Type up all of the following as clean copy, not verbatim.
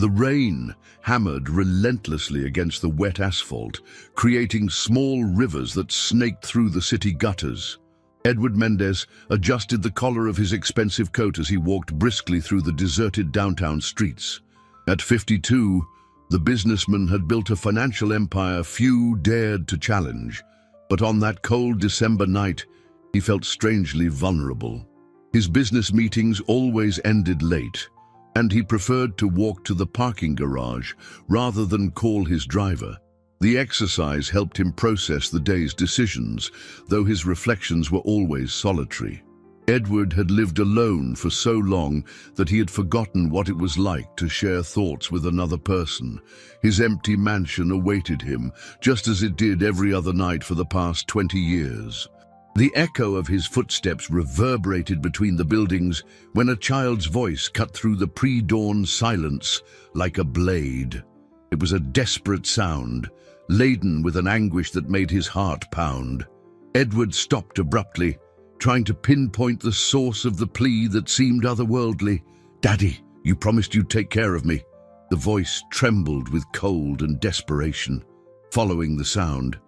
The rain hammered relentlessly against the wet asphalt, creating small rivers that snaked through the city gutters. Edward Mendez adjusted the collar of his expensive coat as he walked briskly through the deserted downtown streets. At 52, the businessman had built a financial empire few dared to challenge. But on that cold December night, he felt strangely vulnerable. His business meetings always ended late, and he preferred to walk to the parking garage rather than call his driver. The exercise helped him process the day's decisions, though his reflections were always solitary. Edward had lived alone for so long that he had forgotten what it was like to share thoughts with another person. His empty mansion awaited him, just as it did every other night for the past 20 years. The echo of his footsteps reverberated between the buildings when a child's voice cut through the pre-dawn silence like a blade. It was a desperate sound, laden with an anguish that made his heart pound. Edward stopped abruptly, trying to pinpoint the source of the plea that seemed otherworldly. "Daddy, you promised you'd take care of me." The voice trembled with cold and desperation. Following the sound,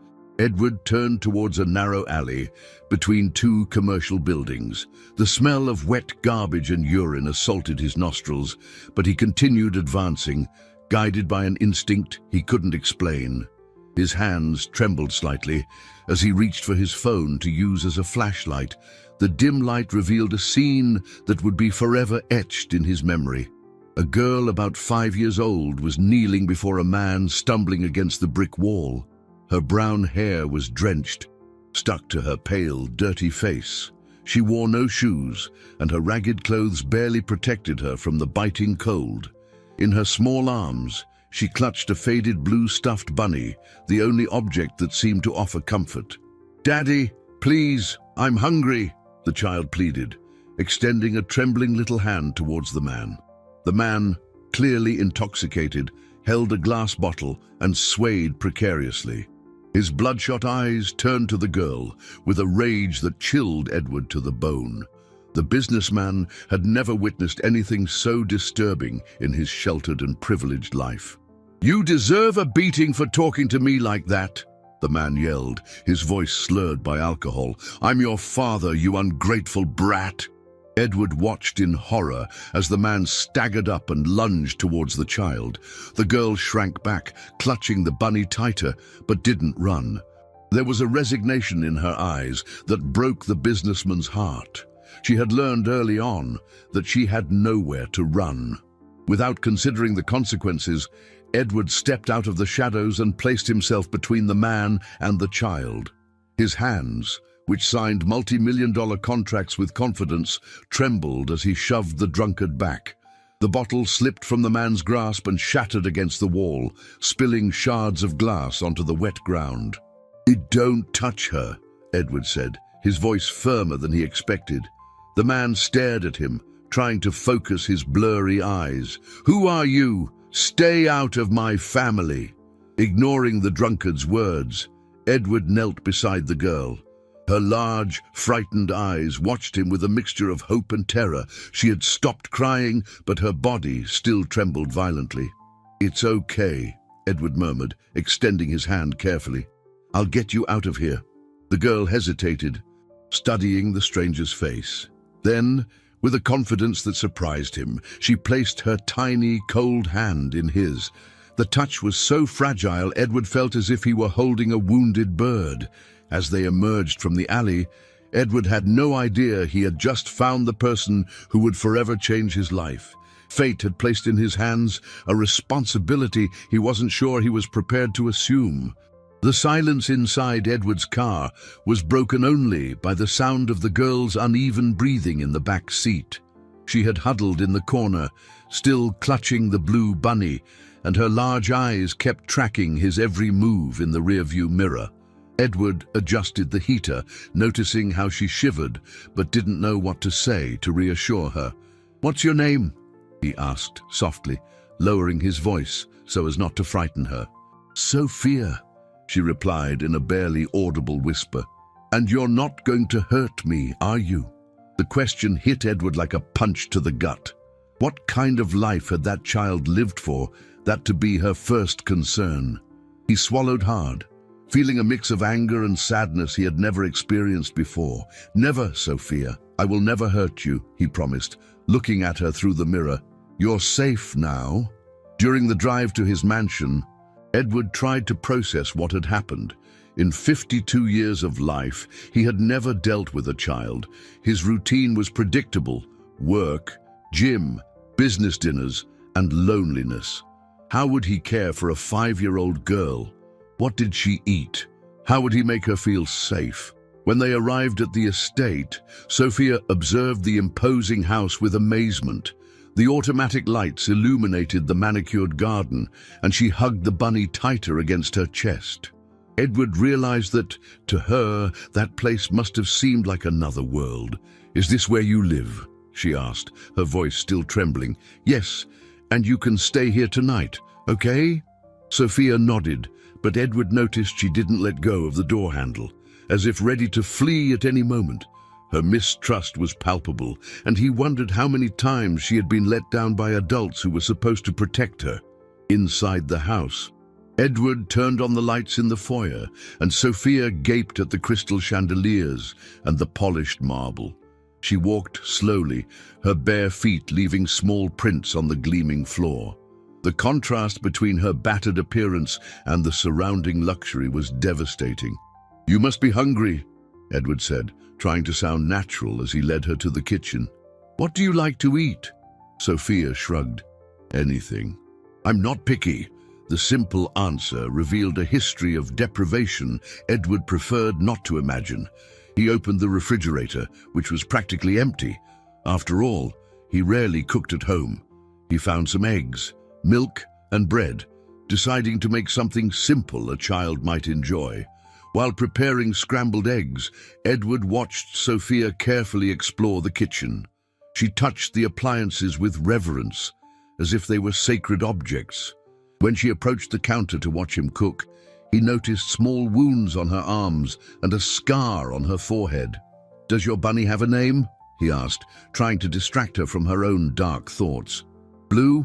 Edward turned towards a narrow alley between two commercial buildings. The smell of wet garbage and urine assaulted his nostrils, but he continued advancing, guided by an instinct he couldn't explain. His hands trembled slightly as he reached for his phone to use as a flashlight. The dim light revealed a scene that would be forever etched in his memory. A girl about 5 years old was kneeling before a man stumbling against the brick wall. Her brown hair was drenched, stuck to her pale, dirty face. She wore no shoes, and her ragged clothes barely protected her from the biting cold. In her small arms, she clutched a faded blue stuffed bunny, the only object that seemed to offer comfort. "Daddy, please, I'm hungry," the child pleaded, extending a trembling little hand towards the man. The man, clearly intoxicated, held a glass bottle and swayed precariously. His bloodshot eyes turned to the girl with a rage that chilled Edward to the bone. The businessman had never witnessed anything so disturbing in his sheltered and privileged life. "You deserve a beating for talking to me like that," the man yelled, his voice slurred by alcohol. "I'm your father, you ungrateful brat." Edward watched in horror as the man staggered up and lunged towards the child. The girl shrank back, clutching the bunny tighter, but didn't run. There was a resignation in her eyes that broke the businessman's heart. She had learned early on that she had nowhere to run. Without considering the consequences, Edward stepped out of the shadows and placed himself between the man and the child. His hands, which signed multi-million-dollar contracts with confidence, trembled as he shoved the drunkard back. The bottle slipped from the man's grasp and shattered against the wall, spilling shards of glass onto the wet ground. "Don't touch her," Edward said, his voice firmer than he expected. The man stared at him, trying to focus his blurry eyes. "Who are you? Stay out of my family." Ignoring the drunkard's words, Edward knelt beside the girl. Her large, frightened eyes watched him with a mixture of hope and terror. She had stopped crying, but her body still trembled violently. "It's okay," Edward murmured, extending his hand carefully. "I'll get you out of here." The girl hesitated, studying the stranger's face. Then, with a confidence that surprised him, she placed her tiny, cold hand in his. The touch was so fragile, Edward felt as if he were holding a wounded bird. As they emerged from the alley, Edward had no idea he had just found the person who would forever change his life. Fate had placed in his hands a responsibility he wasn't sure he was prepared to assume. The silence inside Edward's car was broken only by the sound of the girl's uneven breathing in the back seat. She had huddled in the corner, still clutching the blue bunny, and her large eyes kept tracking his every move in the rearview mirror. Edward adjusted the heater, noticing how she shivered, but didn't know what to say to reassure her. "What's your name?" he asked softly, lowering his voice so as not to frighten her. "Sophia," she replied in a barely audible whisper. "And you're not going to hurt me, are you?" The question hit Edward like a punch to the gut. What kind of life had that child lived for, that to be her first concern? He swallowed hard, feeling a mix of anger and sadness he had never experienced before. "Never, Sophia. I will never hurt you," he promised, looking at her through the mirror. "You're safe now." During the drive to his mansion, Edward tried to process what had happened. In 52 years of life, he had never dealt with a child. His routine was predictable: work, gym, business dinners, and loneliness. How would he care for a 5-year-old girl? What did she eat? How would he make her feel safe? When they arrived at the estate, Sophia observed the imposing house with amazement. The automatic lights illuminated the manicured garden, and she hugged the bunny tighter against her chest. Edward realized that, to her, that place must have seemed like another world. "Is this where you live?" she asked, her voice still trembling. "Yes, and you can stay here tonight, okay?" Sophia nodded, but Edward noticed she didn't let go of the door handle, as if ready to flee at any moment. Her mistrust was palpable, and he wondered how many times she had been let down by adults who were supposed to protect her. Inside the house, Edward turned on the lights in the foyer, and Sophia gaped at the crystal chandeliers and the polished marble. She walked slowly, her bare feet leaving small prints on the gleaming floor. The contrast between her battered appearance and the surrounding luxury was devastating. "You must be hungry," Edward said, trying to sound natural as he led her to the kitchen. "What do you like to eat?" Sophia shrugged. "Anything. I'm not picky." The simple answer revealed a history of deprivation Edward preferred not to imagine. He opened the refrigerator, which was practically empty. After all, he rarely cooked at home. He found some eggs, milk, and bread, deciding to make something simple a child might enjoy. While preparing scrambled eggs, Edward watched Sophia carefully explore the kitchen. She touched the appliances with reverence, as if they were sacred objects. When she approached the counter to watch him cook, he noticed small wounds on her arms and a scar on her forehead. "Does your bunny have a name?" he asked, trying to distract her from her own dark thoughts. "Blue,"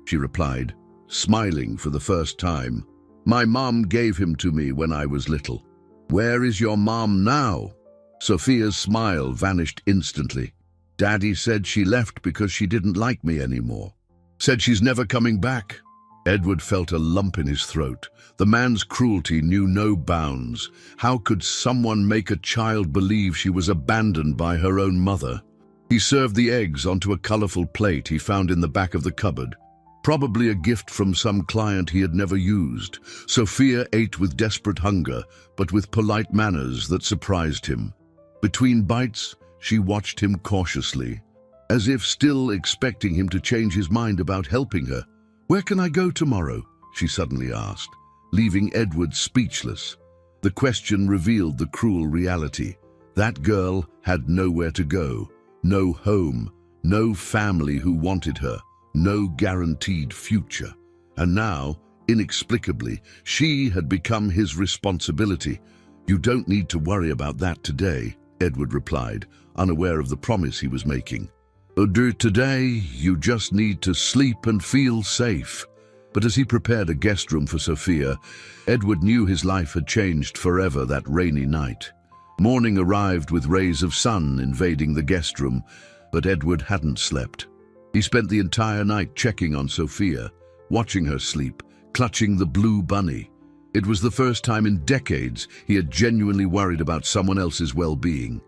she replied, smiling for the first time. "My mom gave him to me when I was little." "Where is your mom now?" Sophia's smile vanished instantly. "Daddy said she left because she didn't like me anymore. Said she's never coming back." Edward felt a lump in his throat. The man's cruelty knew no bounds. How could someone make a child believe she was abandoned by her own mother? He served the eggs onto a colorful plate he found in the back of the cupboard. Probably a gift from some client he had never used. Sophia ate with desperate hunger, but with polite manners that surprised him. Between bites, she watched him cautiously, as if still expecting him to change his mind about helping her. "Where can I go tomorrow?" she suddenly asked, leaving Edward speechless. The question revealed the cruel reality. That girl had nowhere to go, no home, no family who wanted her, no guaranteed future. And now, inexplicably, she had become his responsibility. "You don't need to worry about that today," Edward replied, unaware of the promise he was making. Today, you just need to sleep and feel safe." But as he prepared a guest room for Sophia, Edward knew his life had changed forever that rainy night. Morning arrived with rays of sun invading the guest room, but Edward hadn't slept. He spent the entire night checking on Sophia, watching her sleep, clutching the blue bunny. It was the first time in decades he had genuinely worried about someone else's well-being,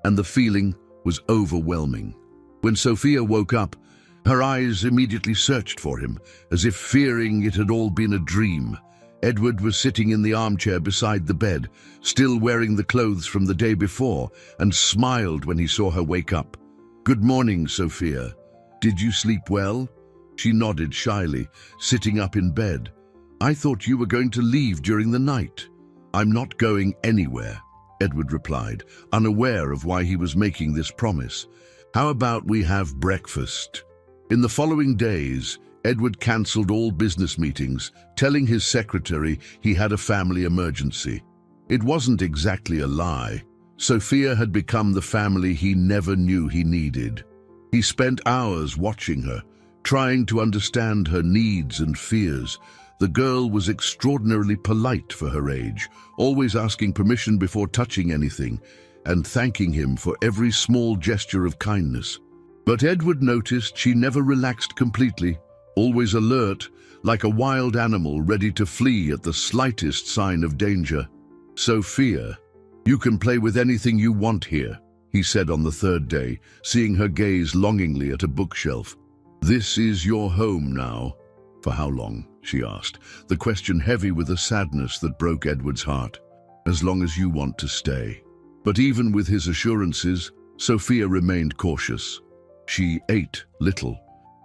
and the feeling was overwhelming. When Sophia woke up, her eyes immediately searched for him, as if fearing it had all been a dream. Edward was sitting in the armchair beside the bed, still wearing the clothes from the day before, and smiled when he saw her wake up. "Good morning, Sophia. Did you sleep well?" She nodded shyly, sitting up in bed. "I thought you were going to leave during the night." "I'm not going anywhere," Edward replied, unaware of why he was making this promise. "How about we have breakfast?" In the following days, Edward cancelled all business meetings, telling his secretary he had a family emergency. It wasn't exactly a lie. Sophia had become the family he never knew he needed. He spent hours watching her, trying to understand her needs and fears. The girl was extraordinarily polite for her age, always asking permission before touching anything, and thanking him for every small gesture of kindness. But Edward noticed she never relaxed completely, always alert, like a wild animal ready to flee at the slightest sign of danger. "Sophia, you can play with anything you want here," he said on the third day, seeing her gaze longingly at a bookshelf. "This is your home now." "For how long?" she asked, the question heavy with a sadness that broke Edward's heart. "As long as you want to stay." But even with his assurances, Sophia remained cautious. She ate little,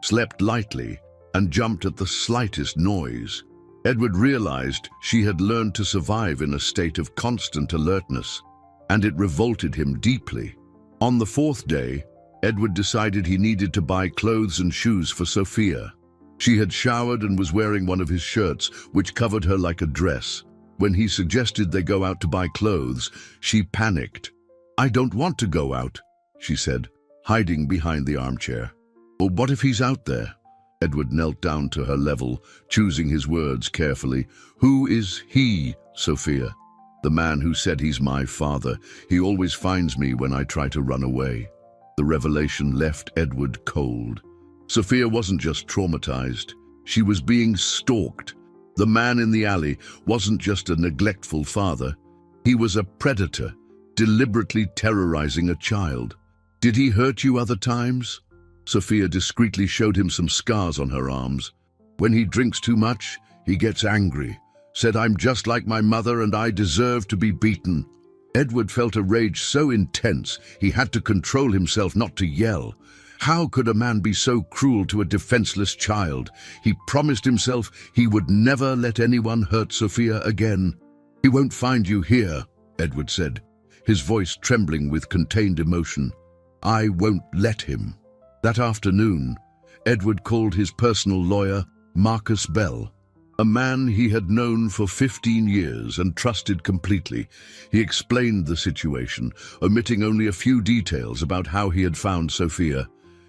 slept lightly, and jumped at the slightest noise. Edward realized she had learned to survive in a state of constant alertness, and it revolted him deeply. On the fourth day, Edward decided he needed to buy clothes and shoes for Sophia. She had showered and was wearing one of his shirts, which covered her like a dress. When he suggested they go out to buy clothes, she panicked. "I don't want to go out," she said, hiding behind the armchair. "Or what if he's out there?" Edward knelt down to her level, choosing his words carefully. "Who is he, Sophia?" "The man who said he's my father. He always finds me when I try to run away." The revelation left Edward cold. Sophia wasn't just traumatized. She was being stalked. The man in the alley wasn't just a neglectful father. He was a predator, deliberately terrorizing a child. "Did he hurt you other times?" Sophia discreetly showed him some scars on her arms. "When he drinks too much, he gets angry. Said I'm just like my mother and I deserve to be beaten." Edward felt a rage so intense he had to control himself not to yell. How could a man be so cruel to a defenseless child? He promised himself he would never let anyone hurt Sophia again. "He won't find you here," Edward said, his voice trembling with contained emotion. "I won't let him." That afternoon, Edward called his personal lawyer, Marcus Bell, a man he had known for 15 years and trusted completely. He explained the situation, omitting only a few details about how he had found Sophia.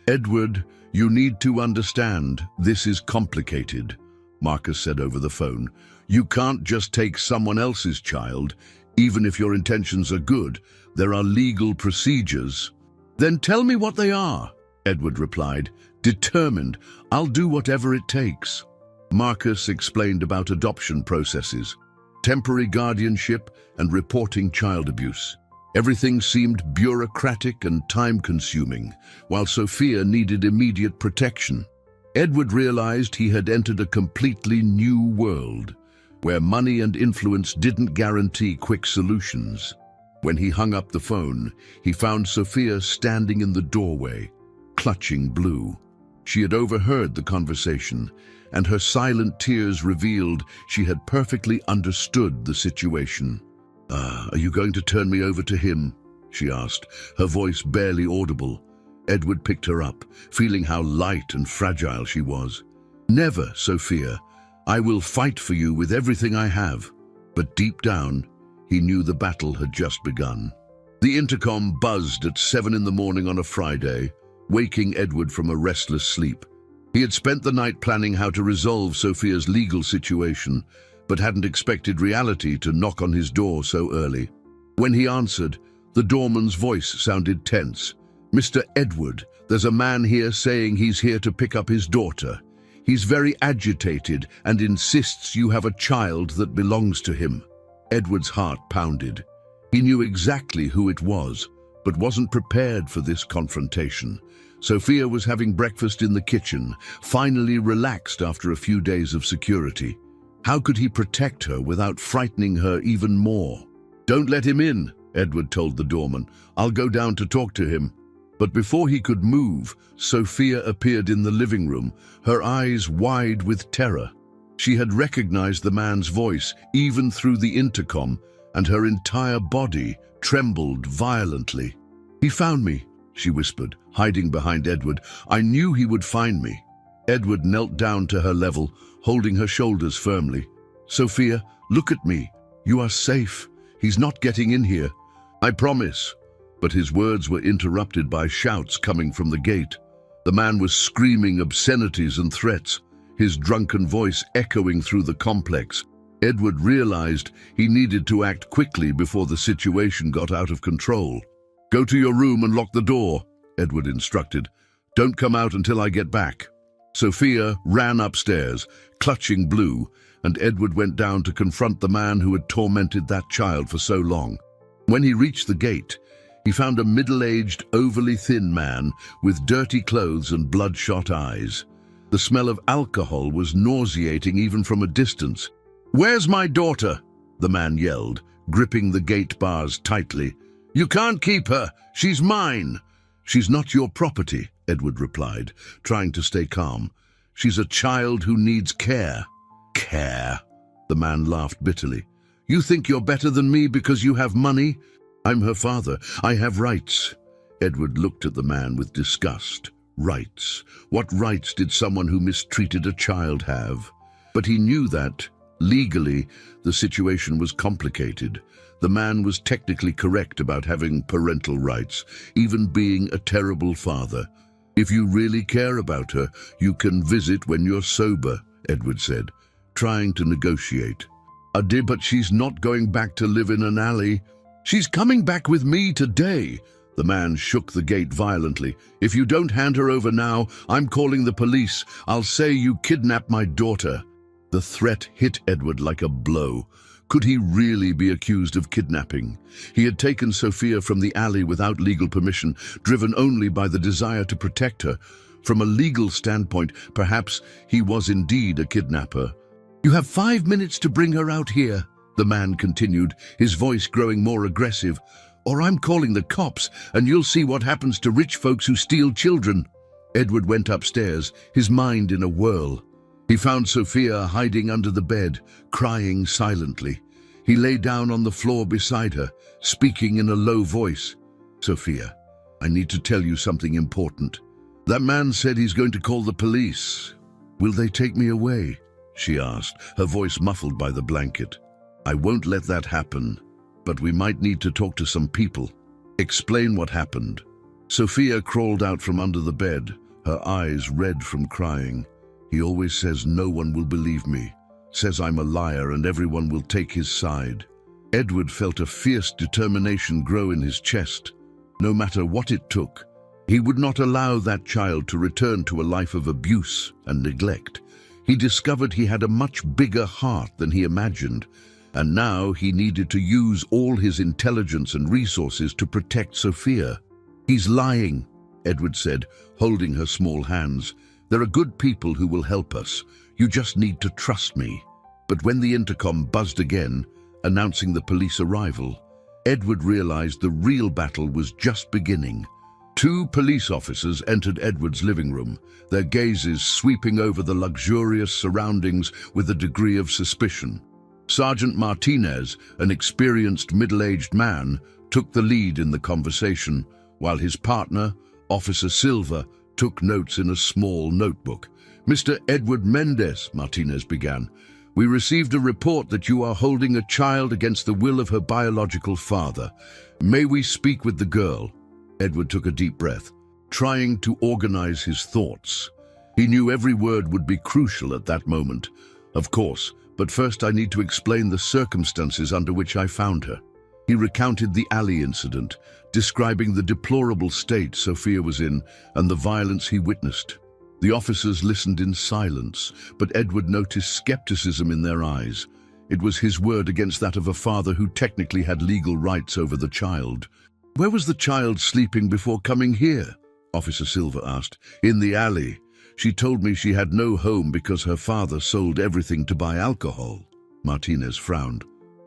"Edward, you need to understand, this is complicated," Marcus said over the phone. "You can't just take someone else's child. Even if your intentions are good, there are legal procedures." "Then tell me what they are," Edward replied, determined. "I'll do whatever it takes." Marcus explained about adoption processes, temporary guardianship, and reporting child abuse. Everything seemed bureaucratic and time-consuming, while Sophia needed immediate protection. Edward realized he had entered a completely new world, where money and influence didn't guarantee quick solutions. When he hung up the phone, he found Sophia standing in the doorway, clutching Blue. She had overheard the conversation, and her silent tears revealed she had perfectly understood the situation. "Are you going to turn me over to him?" she asked, her voice barely audible. Edward picked her up, feeling how light and fragile she was. "Never, Sophia. I will fight for you with everything I have." But deep down, he knew the battle had just begun. The intercom buzzed at 7 in the morning on a Friday, waking Edward from a restless sleep. He had spent the night planning how to resolve Sophia's legal situation, but hadn't expected reality to knock on his door so early. When he answered, the doorman's voice sounded tense. "Mr. Edward, there's a man here saying he's here to pick up his daughter. He's very agitated and insists you have a child that belongs to him." Edward's heart pounded. He knew exactly who it was, but wasn't prepared for this confrontation. Sophia was having breakfast in the kitchen, finally relaxed after a few days of security. How could he protect her without frightening her even more? "Don't let him in," Edward told the doorman. "I'll go down to talk to him." But before he could move, Sophia appeared in the living room, her eyes wide with terror. She had recognized the man's voice, even through the intercom, and her entire body trembled violently. "He found me," she whispered, hiding behind Edward. "I knew he would find me." Edward knelt down to her level, holding her shoulders firmly. "Sophia, look at me. You are safe. He's not getting in here. I promise." But his words were interrupted by shouts coming from the gate. The man was screaming obscenities and threats, his drunken voice echoing through the complex. Edward realized he needed to act quickly before the situation got out of control. "Go to your room and lock the door," Edward instructed. "Don't come out until I get back." Sophia ran upstairs, clutching Blue, and Edward went down to confront the man who had tormented that child for so long. When he reached the gate, he found a middle-aged, overly thin man with dirty clothes and bloodshot eyes. The smell of alcohol was nauseating even from a distance. "Where's my daughter?" the man yelled, gripping the gate bars tightly. "You can't keep her. She's mine." "She's not your property," Edward replied, trying to stay calm. "She's a child who needs care." "Care?" The man laughed bitterly. "You think you're better than me because you have money? I'm her father. I have rights." Edward looked at the man with disgust. Rights? What rights did someone who mistreated a child have? But he knew that, legally, the situation was complicated. The man was technically correct about having parental rights, even being a terrible father. "If you really care about her, you can visit when you're sober," Edward said, trying to negotiate. "But she's not going back to live in an alley." "She's coming back with me today." The man shook the gate violently. "If you don't hand her over now, I'm calling the police. I'll say you kidnapped my daughter." The threat hit Edward like a blow. Could he really be accused of kidnapping? He had taken Sophia from the alley without legal permission, driven only by the desire to protect her. From a legal standpoint, perhaps he was indeed a kidnapper. "You have 5 minutes to bring her out here," the man continued, his voice growing more aggressive. "Or I'm calling the cops, and you'll see what happens to rich folks who steal children." Edward went upstairs, his mind in a whirl. He found Sophia hiding under the bed, crying silently. He lay down on the floor beside her, speaking in a low voice. "Sophia, I need to tell you something important. That man said he's going to call the police. Will they take me away?" she asked, her voice muffled by the blanket. "I won't let that happen, but we might need to talk to some people." "Explain what happened." Sophia crawled out from under the bed, her eyes red from crying. "He always says no one will believe me, says I'm a liar and everyone will take his side." Edward felt a fierce determination grow in his chest. No matter what it took, he would not allow that child to return to a life of abuse and neglect. He discovered he had a much bigger heart than he imagined, and now he needed to use all his intelligence and resources to protect Sophia. "He's lying," Edward said, holding her small hands. "There are good people who will help us. You just need to trust me." But when the intercom buzzed again, announcing the police arrival, Edward realized the real battle was just beginning. 2 police officers entered Edward's living room, their gazes sweeping over the luxurious surroundings with a degree of suspicion. Sergeant Martinez, an experienced middle-aged man, took the lead in the conversation, while his partner, Officer Silva, took notes in a small notebook. "Mr. Edward Mendez," Martinez began, "we received a report that you are holding a child against the will of her biological father. May we speak with the girl?" Edward took a deep breath, trying to organize his thoughts. He knew every word would be crucial at that moment. "Of course, but first I need to explain the circumstances under which I found her." He recounted the alley incident, describing the deplorable state Sophia was in and the violence he witnessed. The officers listened in silence, but Edward noticed skepticism in their eyes. It was his word against that of a father who technically had legal rights over the child. "Where was the child sleeping before coming here?" Officer Silva asked. "In the alley. She told me she had no home because her father sold everything to buy alcohol." Martinez frowned.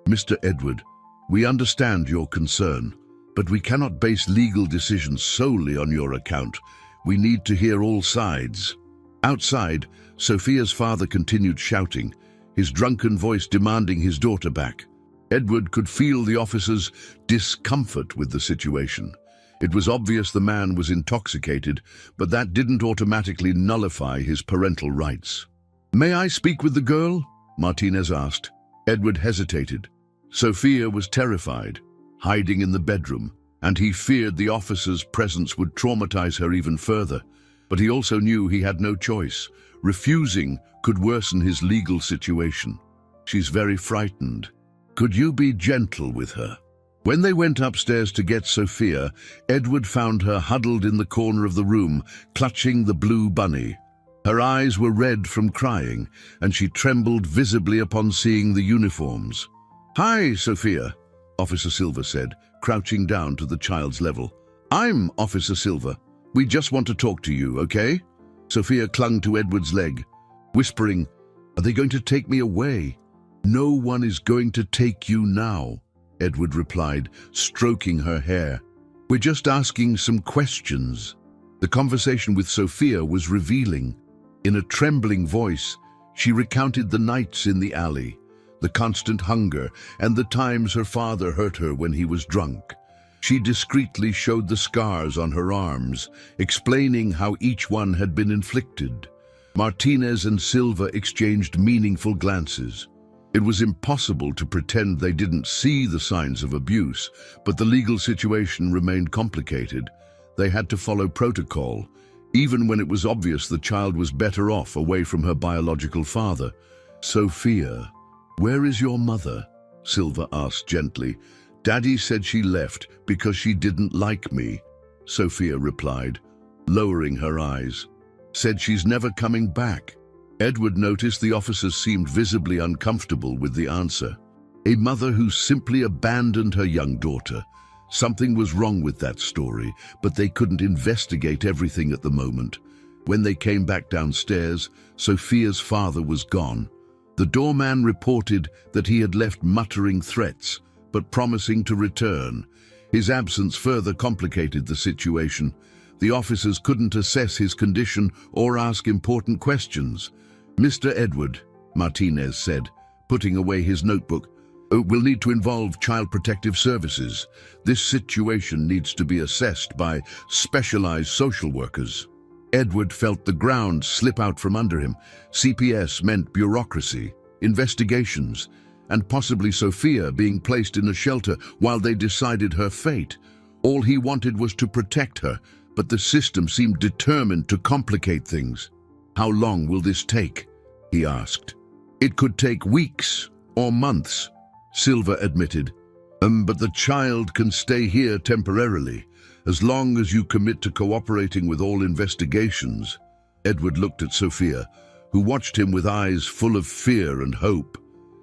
"Mr. Edward, we understand your concern, but we cannot base legal decisions solely on your account. We need to hear all sides." Outside, Sophia's father continued shouting, his drunken voice demanding his daughter back. Edward could feel the officer's discomfort with the situation. It was obvious the man was intoxicated, but that didn't automatically nullify his parental rights. "May I speak with the girl?" Martinez asked. Edward hesitated. Sophia was terrified, hiding in the bedroom, and he feared the officer's presence would traumatize her even further. But he also knew he had no choice. Refusing could worsen his legal situation. She's very frightened. Could you be gentle with her? When they went upstairs to get Sophia, Edward found her huddled in the corner of the room, clutching the blue bunny. Her eyes were red from crying, and she trembled visibly upon seeing the uniforms. "Hi, Sophia," Officer Silver said, crouching down to the child's level. "I'm Officer Silver. We just want to talk to you, okay?" Sophia clung to Edward's leg, whispering, "Are they going to take me away?" "No one is going to take you now," Edward replied, stroking her hair. "We're just asking some questions." The conversation with Sophia was revealing. In a trembling voice, she recounted the nights in the alley, the constant hunger, and the times her father hurt her when he was drunk. She discreetly showed the scars on her arms, explaining how each one had been inflicted. Martinez and Silva exchanged meaningful glances. It was impossible to pretend they didn't see the signs of abuse, but the legal situation remained complicated. They had to follow protocol, even when it was obvious the child was better off away from her biological father. "Sophia, where is your mother?" Silva asked gently. "Daddy said she left because she didn't like me," Sophia replied, lowering her eyes. "Said she's never coming back." Edward noticed the officers seemed visibly uncomfortable with the answer. A mother who simply abandoned her young daughter. Something was wrong with that story, but they couldn't investigate everything at the moment. When they came back downstairs, Sophia's father was gone. The doorman reported that he had left muttering threats, but promising to return. His absence further complicated the situation. The officers couldn't assess his condition or ask important questions. "Mr. Edward," Martinez said, putting away his notebook, "we'll need to involve Child Protective Services. This situation needs to be assessed by specialized social workers." Edward felt the ground slip out from under him. CPS meant bureaucracy, investigations, and possibly Sophia being placed in a shelter while they decided her fate. All he wanted was to protect her, but the system seemed determined to complicate things. "How long will this take?" he asked. "It could take weeks or months," Silva admitted. But the child can stay here temporarily, as long as you commit to cooperating with all investigations." Edward looked at Sophia, who watched him with eyes full of fear and hope.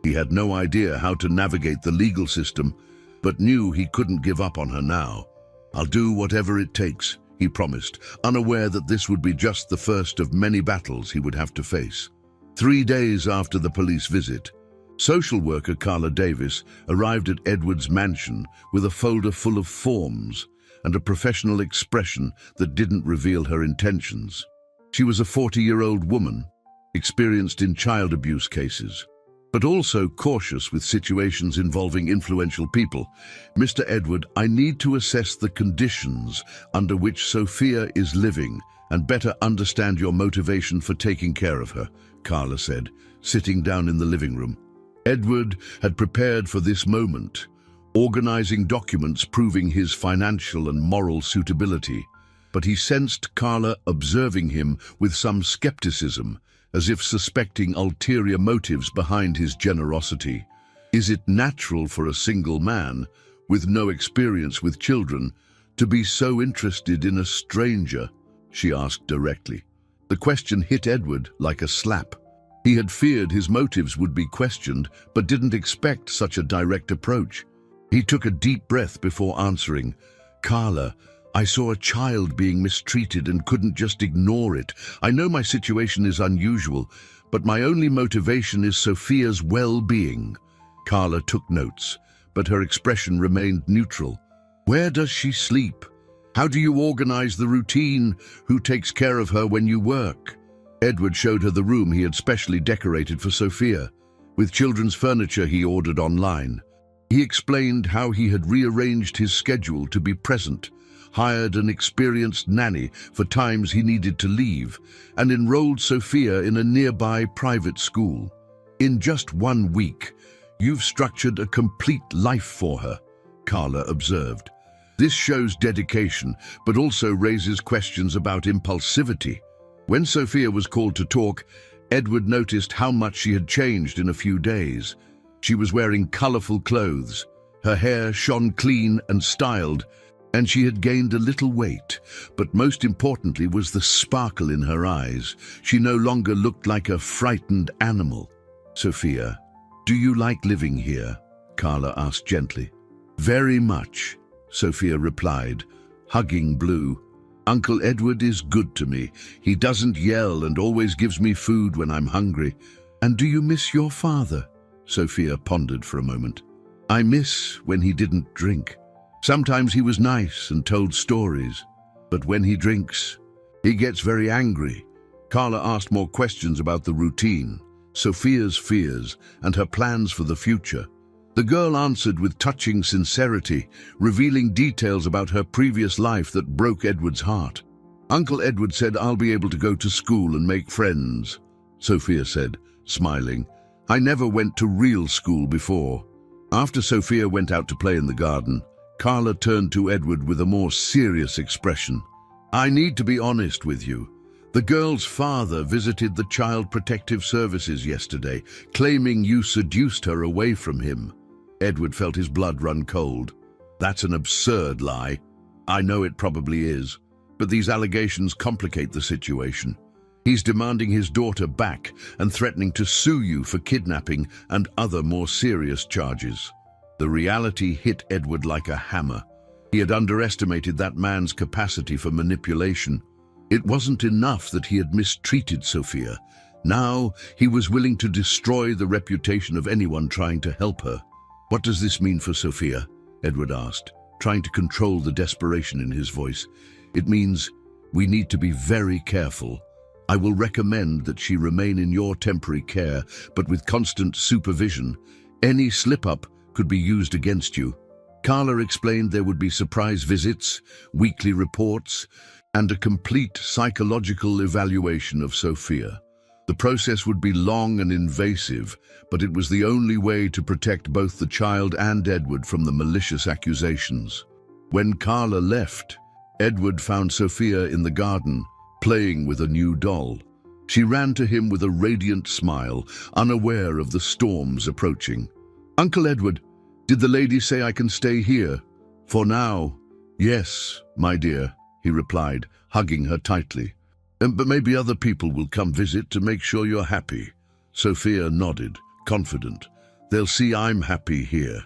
He had no idea how to navigate the legal system, but knew he couldn't give up on her now. "I'll do whatever it takes," he promised, unaware that this would be just the first of many battles he would have to face. 3 days after the police visit, social worker Carla Davis arrived at Edward's mansion with a folder full of forms and a professional expression that didn't reveal her intentions. She was a 40-year-old woman, experienced in child abuse cases, but also cautious with situations involving influential people. "Mr. Edward, I need to assess the conditions under which Sophia is living and better understand your motivation for taking care of her," Carla said, sitting down in the living room. Edward had prepared for this moment, organizing documents proving his financial and moral suitability, but he sensed Carla observing him with some skepticism, as if suspecting ulterior motives behind his generosity. "Is it natural for a single man, with no experience with children, to be so interested in a stranger?" she asked directly. The question hit Edward like a slap. He had feared his motives would be questioned, but didn't expect such a direct approach. He took a deep breath before answering. "Carla, I saw a child being mistreated and couldn't just ignore it. I know my situation is unusual, but my only motivation is Sophia's well-being." Carla took notes, but her expression remained neutral. "Where does she sleep? How do you organize the routine? Who takes care of her when you work?" Edward showed her the room he had specially decorated for Sophia, with children's furniture he ordered online. He explained how he had rearranged his schedule to be present, hired an experienced nanny for times he needed to leave, and enrolled Sophia in a nearby private school. "In just 1 week, you've structured a complete life for her," Carla observed. This shows dedication, but also raises questions about impulsivity. When Sophia was called to talk, Edward noticed how much she had changed in a few days. She was wearing colorful clothes, her hair shone clean and styled, and she had gained a little weight. But most importantly was the sparkle in her eyes. She no longer looked like a frightened animal. "Sophia, do you like living here?" Carla asked gently. "Very much," Sophia replied, hugging Blue. "Uncle Edward is good to me. He doesn't yell and always gives me food when I'm hungry." "And do you miss your father?" Sophia pondered for a moment. "I miss when he didn't drink. Sometimes he was nice and told stories, but when he drinks, he gets very angry." Carla asked more questions about the routine, Sophia's fears, and her plans for the future. The girl answered with touching sincerity, revealing details about her previous life that broke Edward's heart. "Uncle Edward said I'll be able to go to school and make friends," Sophia said, smiling. "I never went to real school before." After Sophia went out to play in the garden, Carla turned to Edward with a more serious expression. "I need to be honest with you. The girl's father visited the Child Protective Services yesterday, claiming you seduced her away from him." Edward felt his blood run cold. "That's an absurd lie." "I know it probably is, but these allegations complicate the situation. He's demanding his daughter back and threatening to sue you for kidnapping and other more serious charges." The reality hit Edward like a hammer. He had underestimated that man's capacity for manipulation. It wasn't enough that he had mistreated Sophia. Now he was willing to destroy the reputation of anyone trying to help her. "What does this mean for Sophia?" Edward asked, trying to control the desperation in his voice. "It means we need to be very careful. I will recommend that she remain in your temporary care, but with constant supervision. Any slip-up could be used against you." Carla explained there would be surprise visits, weekly reports, and a complete psychological evaluation of Sophia. The process would be long and invasive, but it was the only way to protect both the child and Edward from the malicious accusations. When Carla left, Edward found Sophia in the garden, playing with a new doll. She ran to him with a radiant smile, unaware of the storms approaching. "Uncle Edward, did the lady say I can stay here?" "For now, yes, my dear," he replied, hugging her tightly. But maybe other people will come visit to make sure you're happy." Sophia nodded, confident. "They'll see I'm happy here.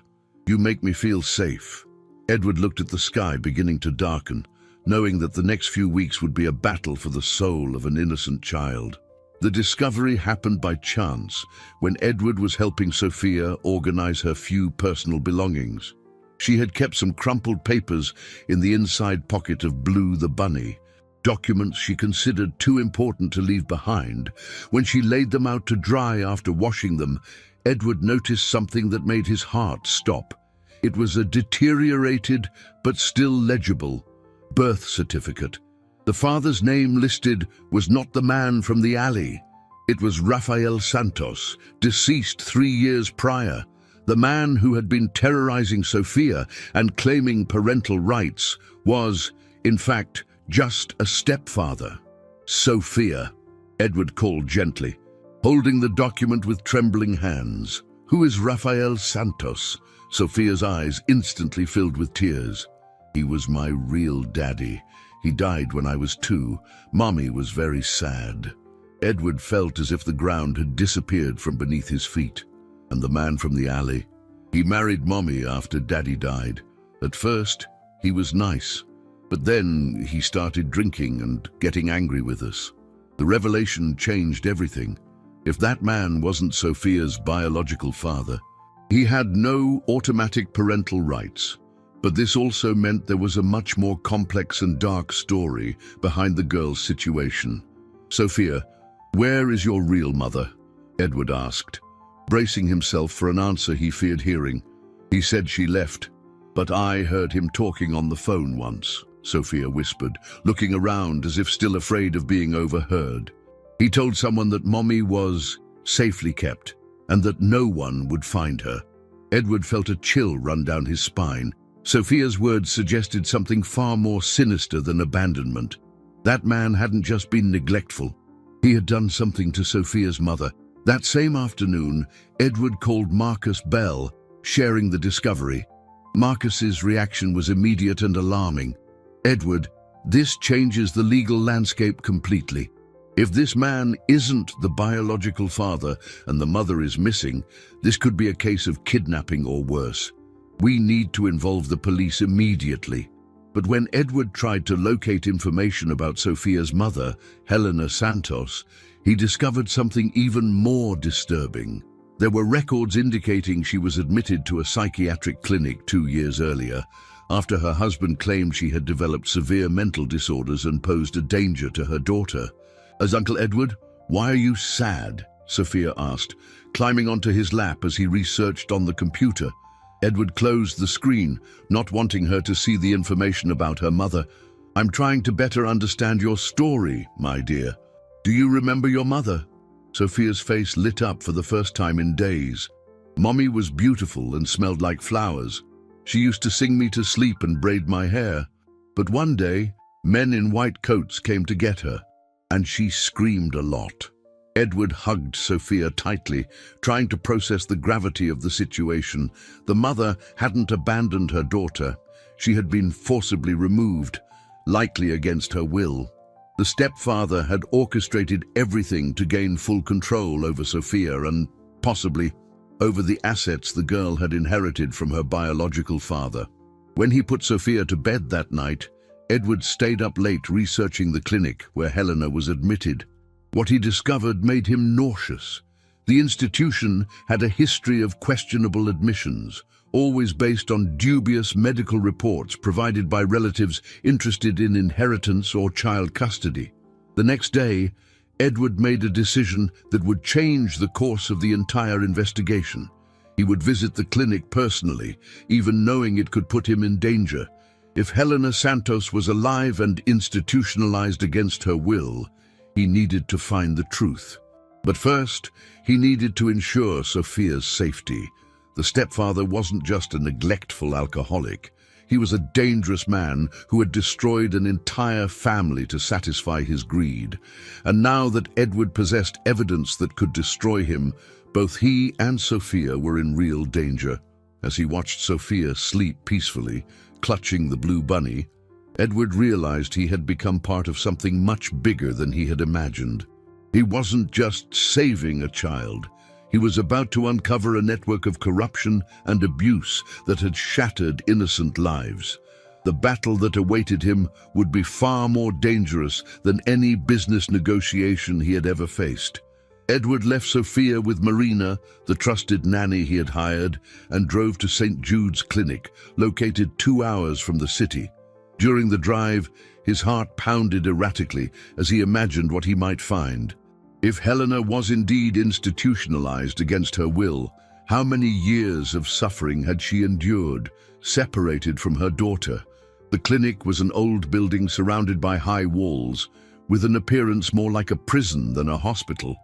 You make me feel safe." Edward looked at the sky beginning to darken, knowing that the next few weeks would be a battle for the soul of an innocent child. The discovery happened by chance, when Edward was helping Sophia organize her few personal belongings. She had kept some crumpled papers in the inside pocket of Blue the bunny, documents she considered too important to leave behind. When she laid them out to dry after washing them, Edward noticed something that made his heart stop. It was a deteriorated, but still legible, birth certificate. The father's name listed was not the man from the alley. It was Rafael Santos, deceased 3 years prior. The man who had been terrorizing Sophia and claiming parental rights was, in fact, just a stepfather. "Sophia," Edward called gently, holding the document with trembling hands. "Who is Rafael Santos?" Sophia's eyes instantly filled with tears. "He was my real daddy. He died when I was 2. Mommy was very sad." Edward felt as if the ground had disappeared from beneath his feet. "And the man from the alley? He married Mommy after Daddy died. At first, he was nice, but then he started drinking and getting angry with us. The revelation changed everything. If that man wasn't Sophia's biological father, he had no automatic parental rights. But this also meant there was a much more complex and dark story behind the girl's situation. "Sophia, where is your real mother?" Edward asked, bracing himself for an answer he feared hearing. "He said she left, but I heard him talking on the phone once," Sophia whispered, looking around as if still afraid of being overheard. "He told someone that Mommy was safely kept and that no one would find her." Edward felt a chill run down his spine. Sophia's words suggested something far more sinister than abandonment. That man hadn't just been neglectful. He had done something to Sophia's mother. That same afternoon, Edward called Marcus Bell, sharing the discovery. Marcus's reaction was immediate and alarming. "Edward, this changes the legal landscape completely. If this man isn't the biological father and the mother is missing, this could be a case of kidnapping or worse. We need to involve the police immediately." But when Edward tried to locate information about Sophia's mother, Helena Santos, he discovered something even more disturbing. There were records indicating she was admitted to a psychiatric clinic 2 years earlier, after her husband claimed she had developed severe mental disorders and posed a danger to her daughter. "As Uncle Edward, why are you sad?" Sophia asked, climbing onto his lap as he researched on the computer. Edward closed the screen, not wanting her to see the information about her mother. "I'm trying to better understand your story, my dear. Do you remember your mother?" Sophia's face lit up for the first time in days. "Mommy was beautiful and smelled like flowers. She used to sing me to sleep and braid my hair. But one day, men in white coats came to get her, and she screamed a lot." Edward hugged Sophia tightly, trying to process the gravity of the situation. The mother hadn't abandoned her daughter. She had been forcibly removed, likely against her will. The stepfather had orchestrated everything to gain full control over Sophia and, possibly, over the assets the girl had inherited from her biological father. When he put Sophia to bed that night, Edward stayed up late researching the clinic where Helena was admitted. What he discovered made him nauseous. The institution had a history of questionable admissions, always based on dubious medical reports provided by relatives interested in inheritance or child custody. The next day, Edward made a decision that would change the course of the entire investigation. He would visit the clinic personally, even knowing it could put him in danger. If Helena Santos was alive and institutionalized against her will, he needed to find the truth. But first, he needed to ensure Sophia's safety. The stepfather wasn't just a neglectful alcoholic. He was a dangerous man who had destroyed an entire family to satisfy his greed. And now that Edward possessed evidence that could destroy him, both he and Sophia were in real danger. As he watched Sophia sleep peacefully, clutching the blue bunny, Edward realized he had become part of something much bigger than he had imagined. He wasn't just saving a child. He was about to uncover a network of corruption and abuse that had shattered innocent lives. The battle that awaited him would be far more dangerous than any business negotiation he had ever faced. Edward left Sophia with Marina, the trusted nanny he had hired, and drove to St. Jude's Clinic, located 2 hours from the city. During the drive, his heart pounded erratically as he imagined what he might find. If Helena was indeed institutionalized against her will, how many years of suffering had she endured, separated from her daughter? The clinic was an old building surrounded by high walls, with an appearance more like a prison than a hospital.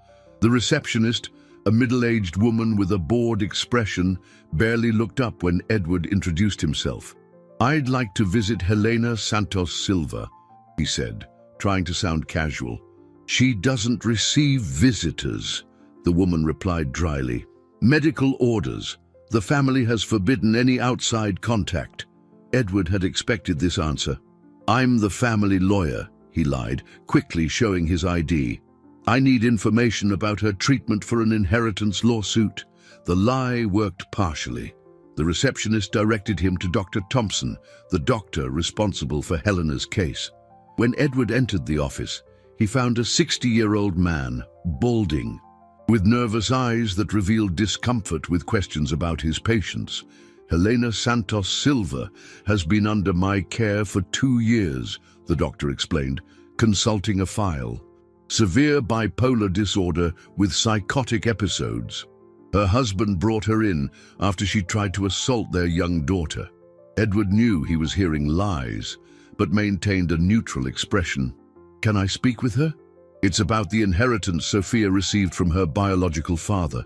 The receptionist, a middle-aged woman with a bored expression, barely looked up when Edward introduced himself. "I'd like to visit Helena Santos Silva," he said, trying to sound casual. "She doesn't receive visitors," the woman replied dryly. "Medical orders. The family has forbidden any outside contact." Edward had expected this answer. "I'm the family lawyer," he lied, quickly showing his ID. "I need information about her treatment for an inheritance lawsuit." The lie worked partially. The receptionist directed him to Dr. Thompson, the doctor responsible for Helena's case. When Edward entered the office, he found a 60-year-old man, balding, with nervous eyes that revealed discomfort with questions about his patients. "Helena Santos Silva has been under my care for 2 years, the doctor explained, consulting a file. Severe bipolar disorder with psychotic episodes. Her husband brought her in after she tried to assault their young daughter." Edward knew he was hearing lies, but maintained a neutral expression. "Can I speak with her? It's about the inheritance Sophia received from her biological father."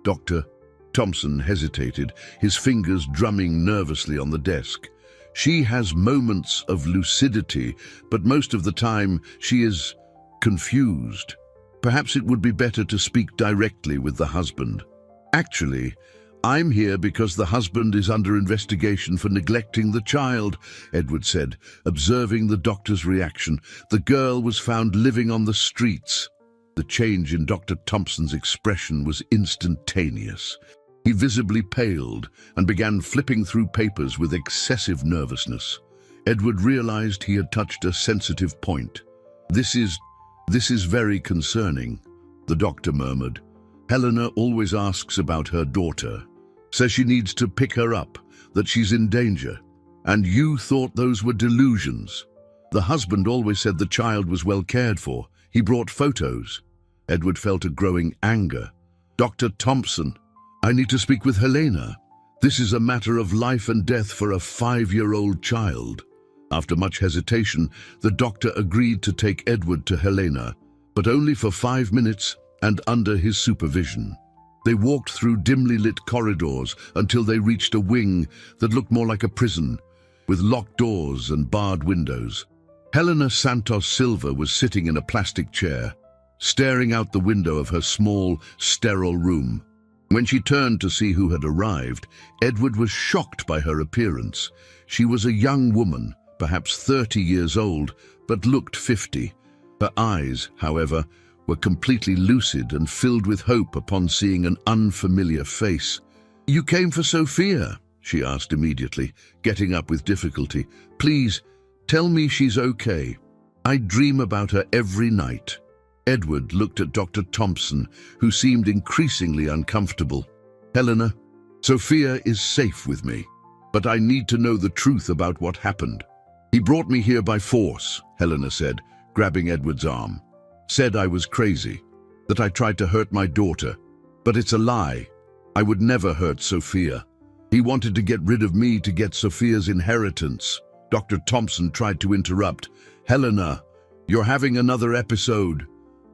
Dr. Thompson hesitated, his fingers drumming nervously on the desk. She has moments of lucidity, but most of the time she is confused. Perhaps it would be better to speak directly with the husband. Actually, I'm here because the husband is under investigation for neglecting the child, Edward said, observing the doctor's reaction. The girl was found living on the streets. The change in Dr. Thompson's expression was instantaneous. He visibly paled and began flipping through papers with excessive nervousness. Edward realized he had touched a sensitive point. This is very concerning, the doctor murmured. Helena always asks about her daughter. Says she needs to pick her up, that she's in danger. And you thought those were delusions. The husband always said the child was well cared for. He brought photos. Edward felt a growing anger. Dr. Thompson, I need to speak with Helena. This is a matter of life and death for a 5-year-old child. After much hesitation, the doctor agreed to take Edward to Helena, but only for 5 minutes and under his supervision. They walked through dimly lit corridors until they reached a wing that looked more like a prison, with locked doors and barred windows. Helena Santos Silva was sitting in a plastic chair, staring out the window of her small, sterile room. When she turned to see who had arrived, Edward was shocked by her appearance. She was a young woman, perhaps 30 years old, but looked 50. Her eyes, however, were completely lucid and filled with hope upon seeing an unfamiliar face. "You came for Sophia?" she asked immediately, getting up with difficulty. "Please, tell me she's okay. I dream about her every night." Edward looked at Dr. Thompson, who seemed increasingly uncomfortable. "Helena, Sophia is safe with me, but I need to know the truth about what happened." "He brought me here by force," Helena said, grabbing Edward's arm. "Said I was crazy, that I tried to hurt my daughter. But it's a lie. I would never hurt Sophia. He wanted to get rid of me to get Sophia's inheritance." Dr. Thompson tried to interrupt. "Helena, you're having another episode."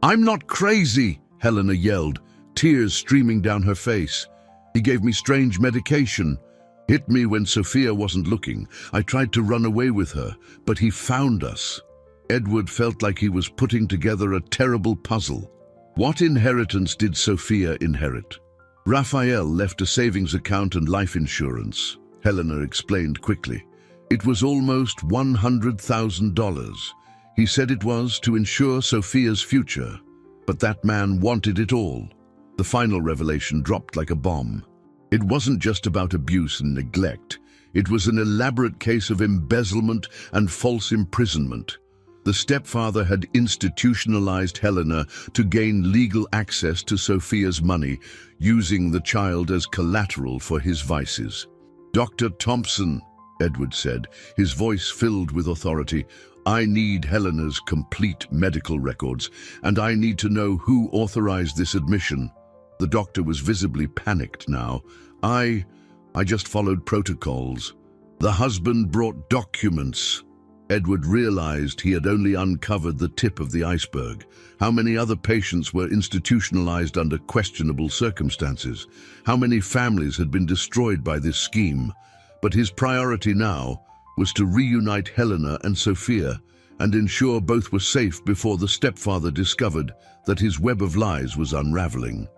"I'm not crazy," Helena yelled, tears streaming down her face. "He gave me strange medication. Hit me when Sophia wasn't looking. I tried to run away with her, but he found us." Edward felt like he was putting together a terrible puzzle. What inheritance did Sophia inherit? Raphael left a savings account and life insurance, Helena explained quickly. It was almost $100,000. He said it was to ensure Sophia's future, but that man wanted it all. The final revelation dropped like a bomb. It wasn't just about abuse and neglect. It was an elaborate case of embezzlement and false imprisonment. The stepfather had institutionalized Helena to gain legal access to Sophia's money, using the child as collateral for his vices. "Dr. Thompson," Edward said, his voice filled with authority, "I need Helena's complete medical records, and I need to know who authorized this admission." The doctor was visibly panicked now. I just followed protocols." The husband brought documents. Edward realized he had only uncovered the tip of the iceberg. How many other patients were institutionalized under questionable circumstances? How many families had been destroyed by this scheme? But his priority now was to reunite Helena and Sophia and ensure both were safe before the stepfather discovered that his web of lies was unraveling.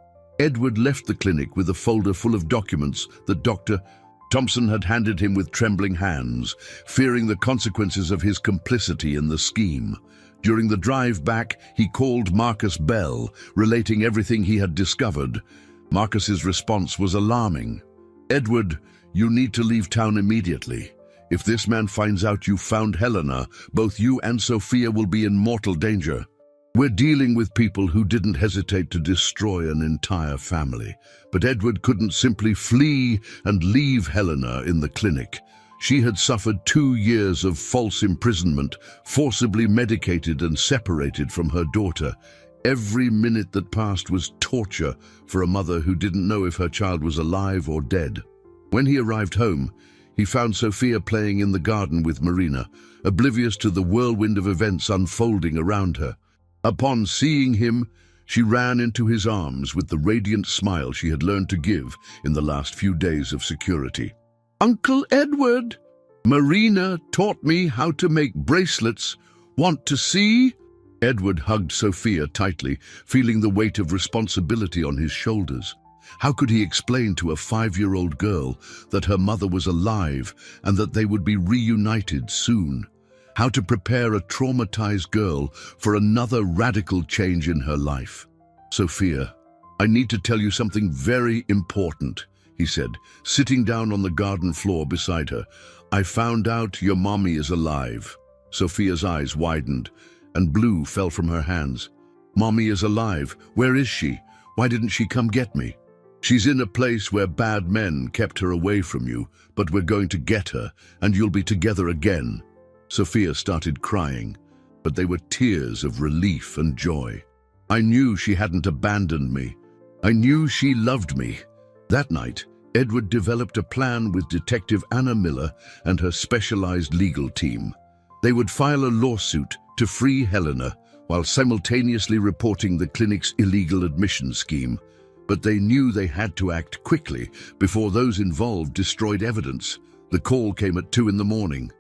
Edward left the clinic with a folder full of documents that Dr. Thompson had handed him with trembling hands, fearing the consequences of his complicity in the scheme. During the drive back, he called Marcus Bell, relating everything he had discovered. Marcus's response was alarming. "Edward, you need to leave town immediately. If this man finds out you found Helena, both you and Sophia will be in mortal danger. We're dealing with people who didn't hesitate to destroy an entire family. But Edward couldn't simply flee and leave Helena in the clinic. She had suffered 2 years of false imprisonment, forcibly medicated and separated from her daughter. Every minute that passed was torture for a mother who didn't know if her child was alive or dead. When he arrived home, he found Sophia playing in the garden with Marina, oblivious to the whirlwind of events unfolding around her. Upon seeing him, she ran into his arms with the radiant smile she had learned to give in the last few days of security. "Uncle Edward!" Marina taught me how to make bracelets. Want to see? Edward hugged Sophia tightly, feeling the weight of responsibility on his shoulders. How could he explain to a 5-year-old girl that her mother was alive and that they would be reunited soon? How to prepare a traumatized girl for another radical change in her life? Sophia, I need to tell you something very important, he said, sitting down on the garden floor beside her. I found out your mommy is alive. Sophia's eyes widened, and blue fell from her hands. Mommy is alive. Where is she? Why didn't she come get me? She's in a place where bad men kept her away from you, but we're going to get her, and you'll be together again. Sophia started crying, but they were tears of relief and joy. I knew she hadn't abandoned me. I knew she loved me. That night, Edward developed a plan with Detective Anna Miller and her specialized legal team. They would file a lawsuit to free Helena while simultaneously reporting the clinic's illegal admission scheme. But they knew they had to act quickly before those involved destroyed evidence. The call came at 2 in the morning.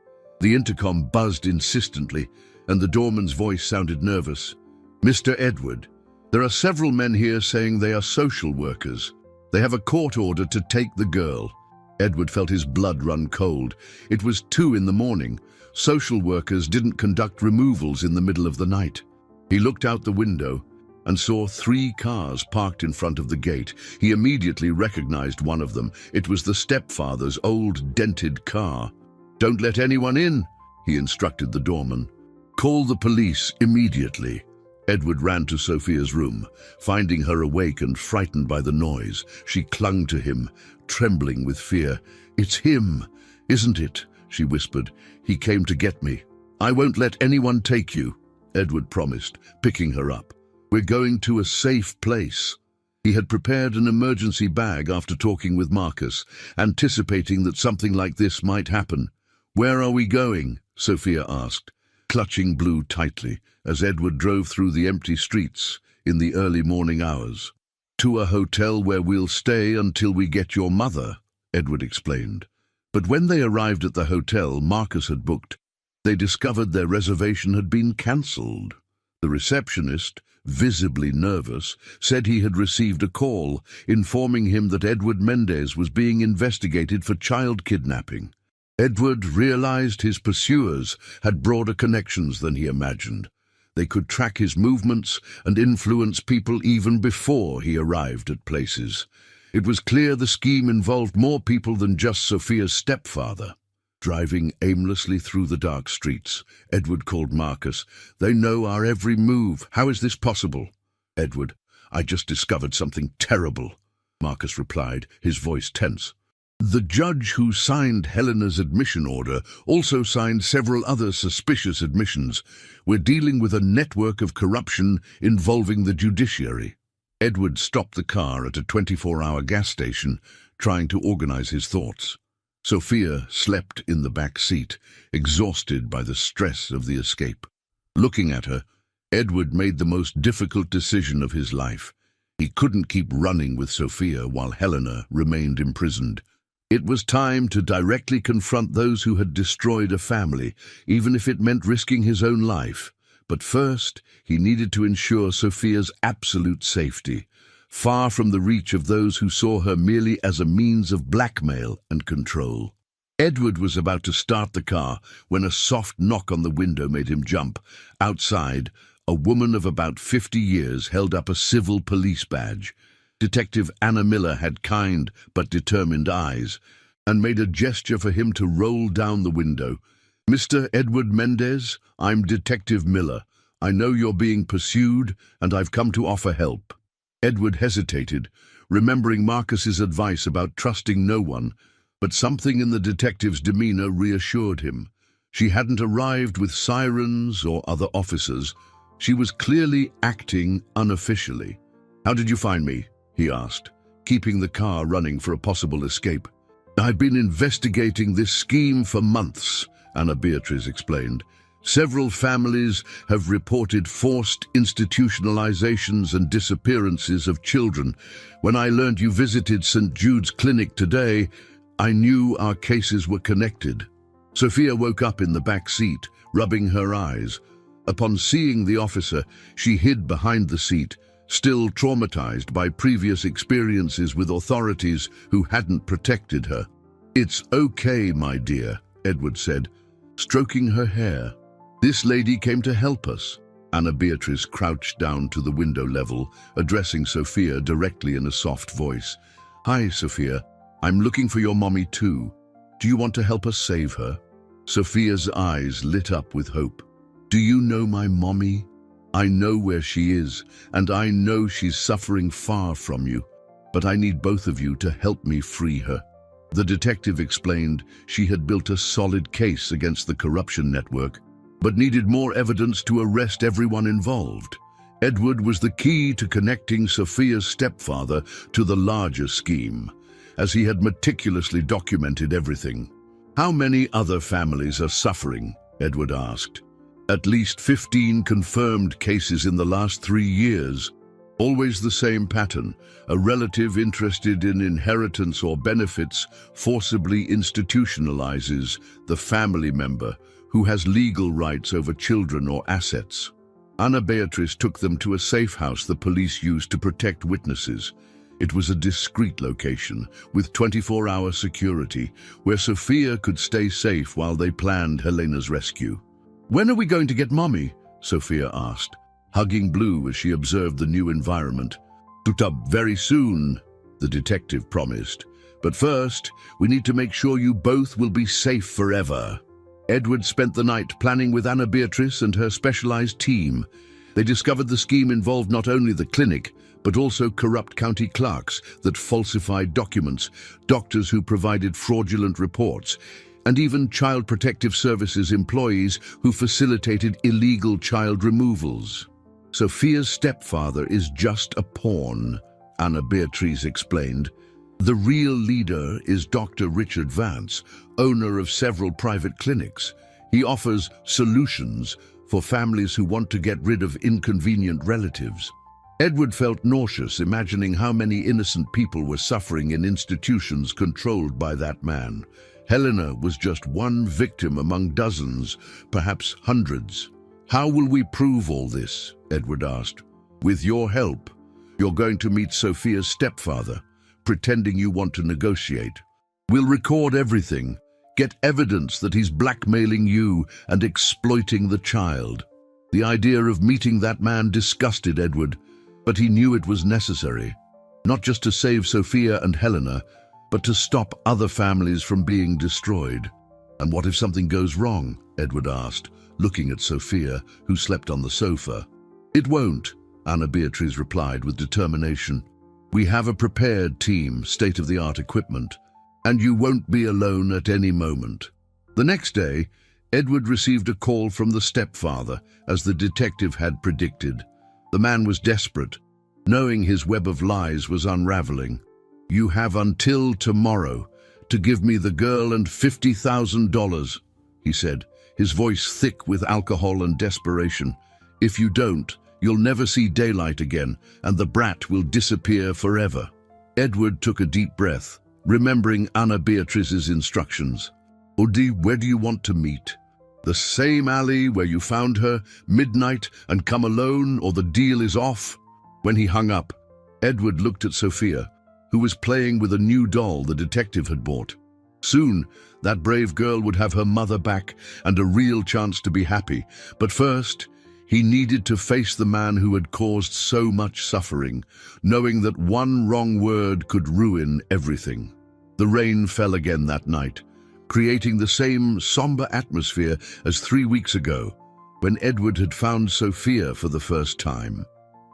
The intercom buzzed insistently, and the doorman's voice sounded nervous. Mr. Edward, there are several men here saying they are social workers. They have a court order to take the girl. Edward felt his blood run cold. It was 2 in the morning. Social workers didn't conduct removals in the middle of the night. He looked out the window and saw 3 cars parked in front of the gate. He immediately recognized one of them. It was the stepfather's old dented car. Don't let anyone in, he instructed the doorman. Call the police immediately. Edward ran to Sophia's room. Finding her awake and frightened by the noise, she clung to him, trembling with fear. It's him, isn't it? She whispered. He came to get me. I won't let anyone take you, Edward promised, picking her up. We're going to a safe place. He had prepared an emergency bag after talking with Marcus, anticipating that something like this might happen. Where are we going? Sophia asked, clutching Blue tightly as Edward drove through the empty streets in the early morning hours. To a hotel where we'll stay until we get your mother, Edward explained. But when they arrived at the hotel Marcus had booked, they discovered their reservation had been cancelled. The receptionist, visibly nervous, said he had received a call informing him that Edward Mendez was being investigated for child kidnapping. Edward realized his pursuers had broader connections than he imagined. They could track his movements and influence people even before he arrived at places. It was clear the scheme involved more people than just Sophia's stepfather. Driving aimlessly through the dark streets, Edward called Marcus. They know our every move. How is this possible? Edward, I just discovered something terrible, Marcus replied, his voice tense. The judge who signed Helena's admission order also signed several other suspicious admissions. We're dealing with a network of corruption involving the judiciary. Edward stopped the car at a 24-hour gas station, trying to organize his thoughts. Sophia slept in the back seat, exhausted by the stress of the escape. Looking at her, Edward made the most difficult decision of his life. He couldn't keep running with Sophia while Helena remained imprisoned. It was time to directly confront those who had destroyed a family, even if it meant risking his own life. But first, he needed to ensure Sophia's absolute safety, far from the reach of those who saw her merely as a means of blackmail and control. Edward was about to start the car when a soft knock on the window made him jump. Outside, a woman of about 50 years held up a civil police badge. Detective Anna Miller had kind but determined eyes and made a gesture for him to roll down the window. Mr. Edward Mendez, I'm Detective Miller. I know you're being pursued and I've come to offer help. Edward hesitated, remembering Marcus's advice about trusting no one, but something in the detective's demeanor reassured him. She hadn't arrived with sirens or other officers. She was clearly acting unofficially. How did you find me? He asked, keeping the car running for a possible escape. I've been investigating this scheme for months, Anna Beatrice explained. Several families have reported forced institutionalizations and disappearances of children. When I learned you visited St. Jude's Clinic today, I knew our cases were connected. Sophia woke up in the back seat, rubbing her eyes. Upon seeing the officer, she hid behind the seat, still traumatized by previous experiences with authorities who hadn't protected her. "It's okay, my dear," Edward said, stroking her hair. "This lady came to help us." Anna Beatrice crouched down to the window level, addressing Sophia directly in a soft voice. "Hi, Sophia. I'm looking for your mommy too. Do you want to help us save her?" Sophia's eyes lit up with hope. "Do you know my mommy? I know where she is, and I know she's suffering far from you. But I need both of you to help me free her." The detective explained she had built a solid case against the corruption network, but needed more evidence to arrest everyone involved. Edward was the key to connecting Sophia's stepfather to the larger scheme, as he had meticulously documented everything. "How many other families are suffering?" Edward asked. "At least 15 confirmed cases in the last 3 years. Always the same pattern. A relative interested in inheritance or benefits forcibly institutionalizes the family member who has legal rights over children or assets." Anna Beatrice took them to a safe house the police used to protect witnesses. It was a discreet location with 24-hour security where Sophia could stay safe while they planned Helena's rescue. "When are we going to get Mommy?" Sophia asked, hugging Blue as she observed the new environment. "Very soon," the detective promised. "But first, we need to make sure you both will be safe forever." Edward spent the night planning with Anna Beatrice and her specialized team. They discovered the scheme involved not only the clinic, but also corrupt county clerks that falsified documents, doctors who provided fraudulent reports, and even Child Protective Services employees who facilitated illegal child removals. "Sophia's stepfather is just a pawn," Anna Beatrice explained. "The real leader is Dr. Richard Vance, owner of several private clinics. He offers solutions for families who want to get rid of inconvenient relatives." Edward felt nauseous imagining how many innocent people were suffering in institutions controlled by that man. Helena was just one victim among dozens, perhaps hundreds. "How will we prove all this?" Edward asked. "With your help. You're going to meet Sophia's stepfather, pretending you want to negotiate. We'll record everything, get evidence that he's blackmailing you and exploiting the child." The idea of meeting that man disgusted Edward, but he knew it was necessary, not just to save Sophia and Helena, but to stop other families from being destroyed. "And what if something goes wrong?" Edward asked, looking at Sophia, who slept on the sofa. "It won't," Anna Beatrice replied with determination. "We have a prepared team, state-of-the-art equipment, and you won't be alone at any moment." The next day, Edward received a call from the stepfather, as the detective had predicted. The man was desperate, knowing his web of lies was unraveling. "You have until tomorrow to give me the girl and $50,000, he said, his voice thick with alcohol and desperation. "If you don't, you'll never see daylight again, and the brat will disappear forever." Edward took a deep breath, remembering Anna Beatrice's instructions. "Udi, where do you want to meet? The same alley where you found her, midnight, and come alone, or the deal is off?" When he hung up, Edward looked at Sophia, who was playing with a new doll the detective had bought. Soon, that brave girl would have her mother back and a real chance to be happy. But first, he needed to face the man who had caused so much suffering, knowing that one wrong word could ruin everything. The rain fell again that night, creating the same somber atmosphere as 3 weeks ago, when Edward had found Sophia for the first time.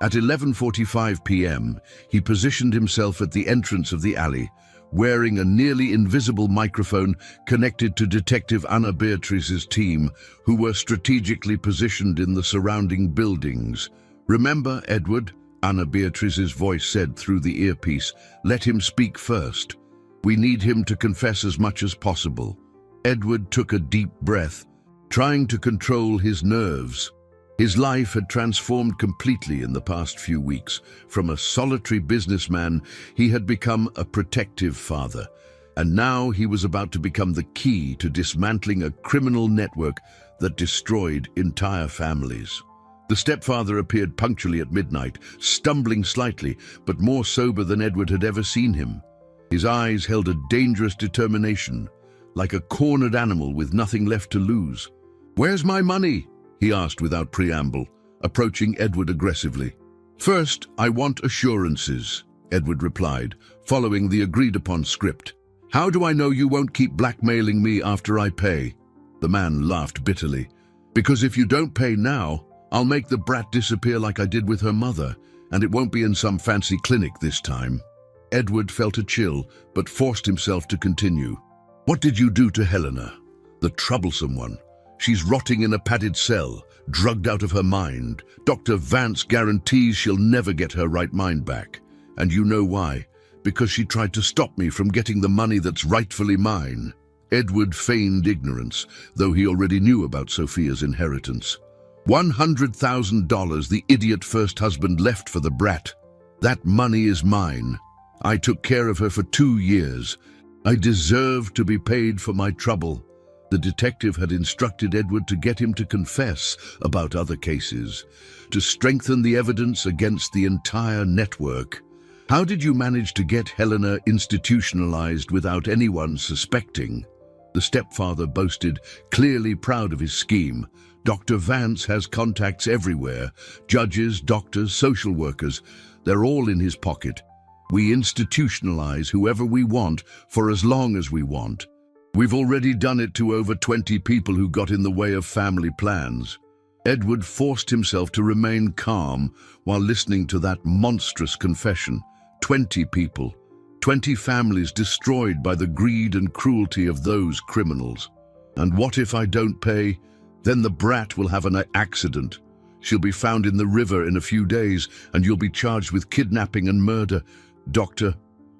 At 11:45 p.m., he positioned himself at the entrance of the alley, wearing a nearly invisible microphone connected to Detective Anna Beatrice's team, who were strategically positioned in the surrounding buildings. "Remember, Edward," Anna Beatrice's voice said through the earpiece, "let him speak first. We need him to confess as much as possible." Edward took a deep breath, trying to control his nerves. His life had transformed completely in the past few weeks. From a solitary businessman, he had become a protective father, and now he was about to become the key to dismantling a criminal network that destroyed entire families. The stepfather appeared punctually at midnight, stumbling slightly, but more sober than Edward had ever seen him. His eyes held a dangerous determination, like a cornered animal with nothing left to lose. "Where's my money?" he asked without preamble, approaching Edward aggressively. "First, I want assurances," Edward replied, following the agreed-upon script. "How do I know you won't keep blackmailing me after I pay?" The man laughed bitterly. "Because if you don't pay now, I'll make the brat disappear like I did with her mother, and it won't be in some fancy clinic this time." Edward felt a chill, but forced himself to continue. "What did you do to Helena? The troublesome one. She's rotting in a padded cell, drugged out of her mind. Dr. Vance guarantees she'll never get her right mind back. And you know why? Because she tried to stop me from getting the money that's rightfully mine." Edward feigned ignorance, though he already knew about Sophia's inheritance. $100,000 the idiot first husband left for the brat. That money is mine. I took care of her for 2 years. I deserve to be paid for my trouble. The detective had instructed Edward to get him to confess about other cases, to strengthen the evidence against the entire network. "How did you manage to get Helena institutionalized without anyone suspecting?" The stepfather boasted, clearly proud of his scheme. "Dr. Vance has contacts everywhere. Judges, doctors, social workers. They're all in his pocket. We institutionalize whoever we want for as long as we want. We've already done it to over 20 people who got in the way of family plans." Edward forced himself to remain calm while listening to that monstrous confession. 20 people, 20 families destroyed by the greed and cruelty of those criminals. "And what if I don't pay? Then the brat will have an accident. She'll be found in the river in a few days, and you'll be charged with kidnapping and murder. Dr.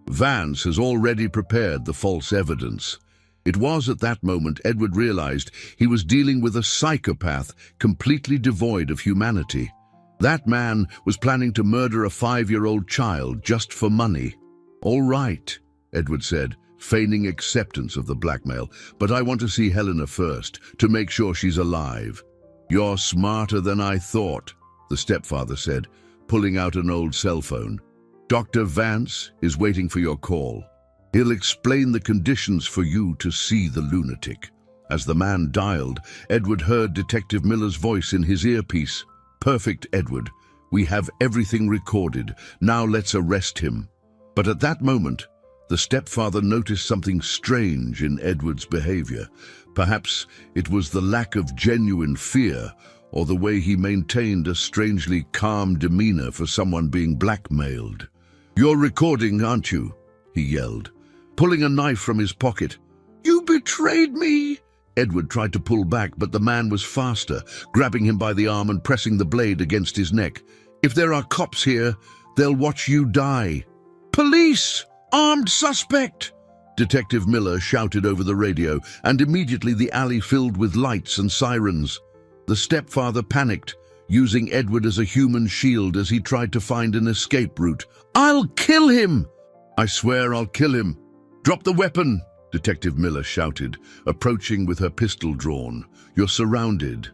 Vance has already prepared the false evidence." It was at that moment Edward realized he was dealing with a psychopath completely devoid of humanity. That man was planning to murder a 5-year-old child just for money. "All right," Edward said, feigning acceptance of the blackmail, "but I want to see Helena first, to make sure she's alive." "You're smarter than I thought," the stepfather said, pulling out an old cell phone. "Dr. Vance is waiting for your call. He'll explain the conditions for you to see the lunatic." As the man dialed, Edward heard Detective Miller's voice in his earpiece. "Perfect, Edward. We have everything recorded. Now let's arrest him." But at that moment, the stepfather noticed something strange in Edward's behavior. Perhaps it was the lack of genuine fear, or the way he maintained a strangely calm demeanor for someone being blackmailed. "You're recording, aren't you?" he yelled, pulling a knife from his pocket. "You betrayed me!" Edward tried to pull back, but the man was faster, grabbing him by the arm and pressing the blade against his neck. "If there are cops here, they'll watch you die." "Police! Armed suspect!" Detective Miller shouted over the radio, and immediately the alley filled with lights and sirens. The stepfather panicked, using Edward as a human shield as he tried to find an escape route. "I'll kill him!" "I swear I'll kill him. Drop the weapon!" Detective Miller shouted, approaching with her pistol drawn. "You're surrounded."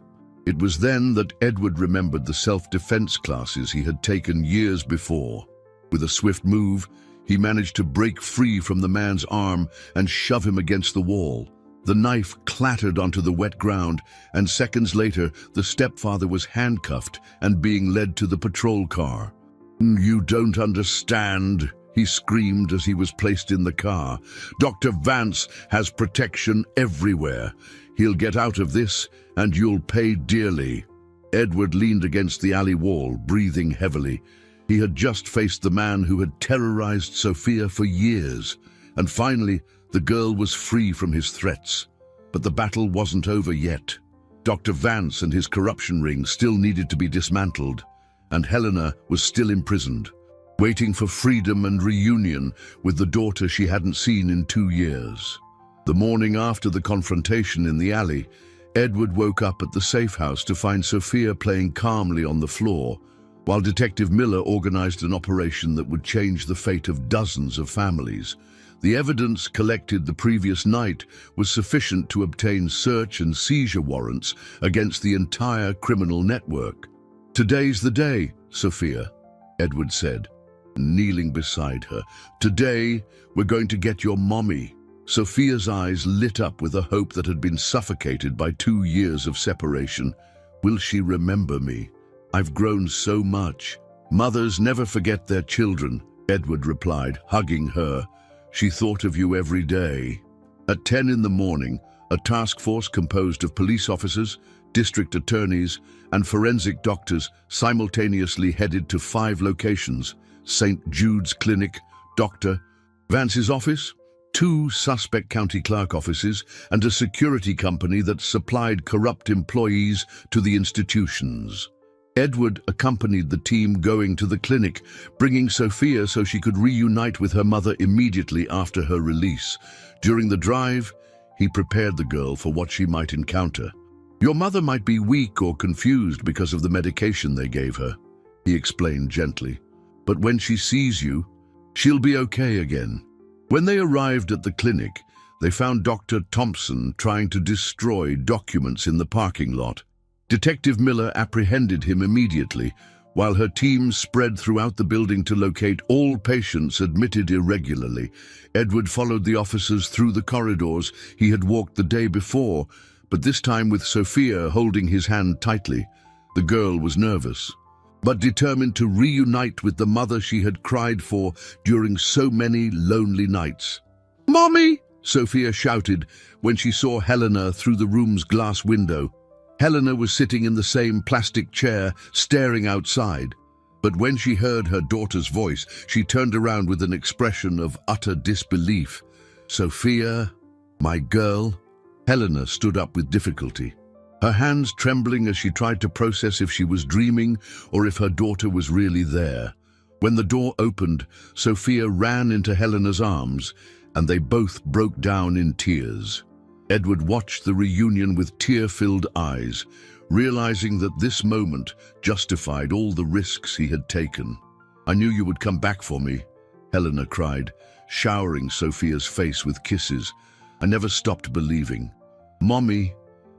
It was then that Edward remembered the self-defense classes he had taken years before. With a swift move, he managed to break free from the man's arm and shove him against the wall. The knife clattered onto the wet ground, and seconds later, the stepfather was handcuffed and being led to the patrol car. "You don't understand," he screamed as he was placed in the car. "Dr. Vance has protection everywhere. He'll get out of this, and you'll pay dearly." Edward leaned against the alley wall, breathing heavily. He had just faced the man who had terrorized Sophia for years, and finally, the girl was free from his threats. But the battle wasn't over yet. Dr. Vance and his corruption ring still needed to be dismantled, and Helena was still imprisoned, waiting for freedom and reunion with the daughter she hadn't seen in 2 years. The morning after the confrontation in the alley, Edward woke up at the safe house to find Sophia playing calmly on the floor, while Detective Miller organized an operation that would change the fate of dozens of families. The evidence collected the previous night was sufficient to obtain search and seizure warrants against the entire criminal network. "Today's the day, Sophia," Edward said, kneeling beside her. "Today, we're going to get your mommy." Sophia's eyes lit up with a hope that had been suffocated by 2 years of separation. "Will she remember me? I've grown so much." "Mothers never forget their children," Edward replied, hugging her. "She thought of you every day." At 10 in the morning, a task force composed of police officers, district attorneys, and forensic doctors simultaneously headed to 5 locations: St. Jude's Clinic, Dr. Vance's office, 2 suspect county clerk offices, and a security company that supplied corrupt employees to the institutions. Edward accompanied the team going to the clinic, bringing Sophia so she could reunite with her mother immediately after her release. During the drive, he prepared the girl for what she might encounter. "Your mother might be weak or confused because of the medication they gave her," he explained gently. "But when she sees you, she'll be okay again." When they arrived at the clinic, they found Dr. Thompson trying to destroy documents in the parking lot. Detective Miller apprehended him immediately, while her team spread throughout the building to locate all patients admitted irregularly. Edward followed the officers through the corridors he had walked the day before, but this time with Sophia holding his hand tightly. The girl was nervous, but determined to reunite with the mother she had cried for during so many lonely nights. "Mommy!" Sophia shouted when she saw Helena through the room's glass window. Helena was sitting in the same plastic chair, staring outside. But when she heard her daughter's voice, she turned around with an expression of utter disbelief. "Sophia, my girl?" Helena stood up with difficulty, her hands trembling as she tried to process if she was dreaming or if her daughter was really there. When the door opened, Sophia ran into Helena's arms, and they both broke down in tears. Edward watched the reunion with tear-filled eyes, realizing that this moment justified all the risks he had taken. "I knew you would come back for me," Helena cried, showering Sophia's face with kisses. "I never stopped believing." "Mommy,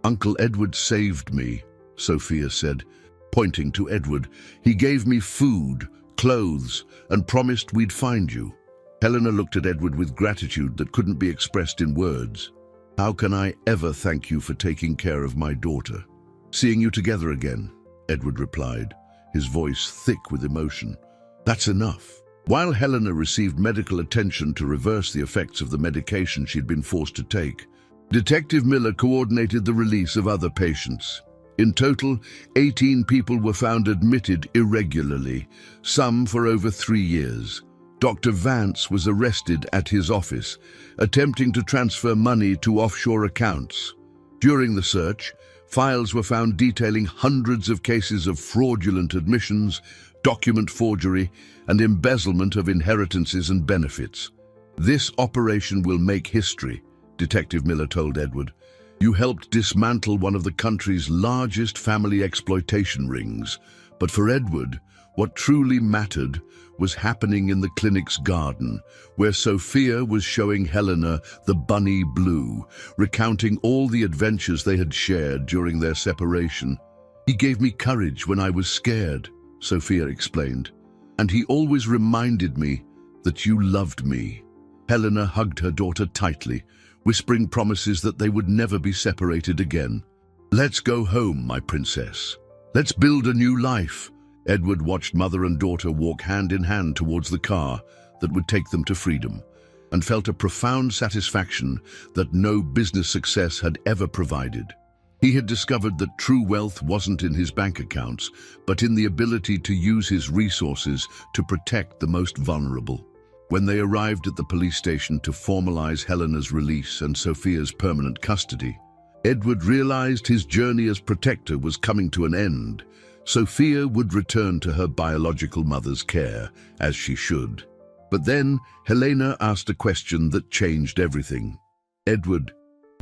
Uncle Edward saved me," Sophia said, pointing to Edward. "He gave me food, clothes, and promised we'd find you." Helena looked at Edward with gratitude that couldn't be expressed in words. "How can I ever thank you for taking care of my daughter?" "Seeing you together again," Edward replied, his voice thick with emotion. "That's enough." While Helena received medical attention to reverse the effects of the medication she'd been forced to take, Detective Miller coordinated the release of other patients. In total, 18 people were found admitted irregularly, some for over 3 years. Dr. Vance was arrested at his office, attempting to transfer money to offshore accounts. During the search, files were found detailing hundreds of cases of fraudulent admissions, document forgery, and embezzlement of inheritances and benefits. "This operation will make history," Detective Miller told Edward. "You helped dismantle one of the country's largest family exploitation rings." But for Edward, what truly mattered was happening in the clinic's garden, where Sophia was showing Helena the bunny blue, recounting all the adventures they had shared during their separation. "He gave me courage when I was scared," Sophia explained, "and he always reminded me that you loved me." Helena hugged her daughter tightly, whispering promises that they would never be separated again. "Let's go home, my princess. Let's build a new life." Edward watched mother and daughter walk hand in hand towards the car that would take them to freedom, and felt a profound satisfaction that no business success had ever provided. He had discovered that true wealth wasn't in his bank accounts, but in the ability to use his resources to protect the most vulnerable. When they arrived at the police station to formalize Helena's release and Sophia's permanent custody, Edward realized his journey as protector was coming to an end. Sophia would return to her biological mother's care, as she should. But then Helena asked a question that changed everything. "Edward,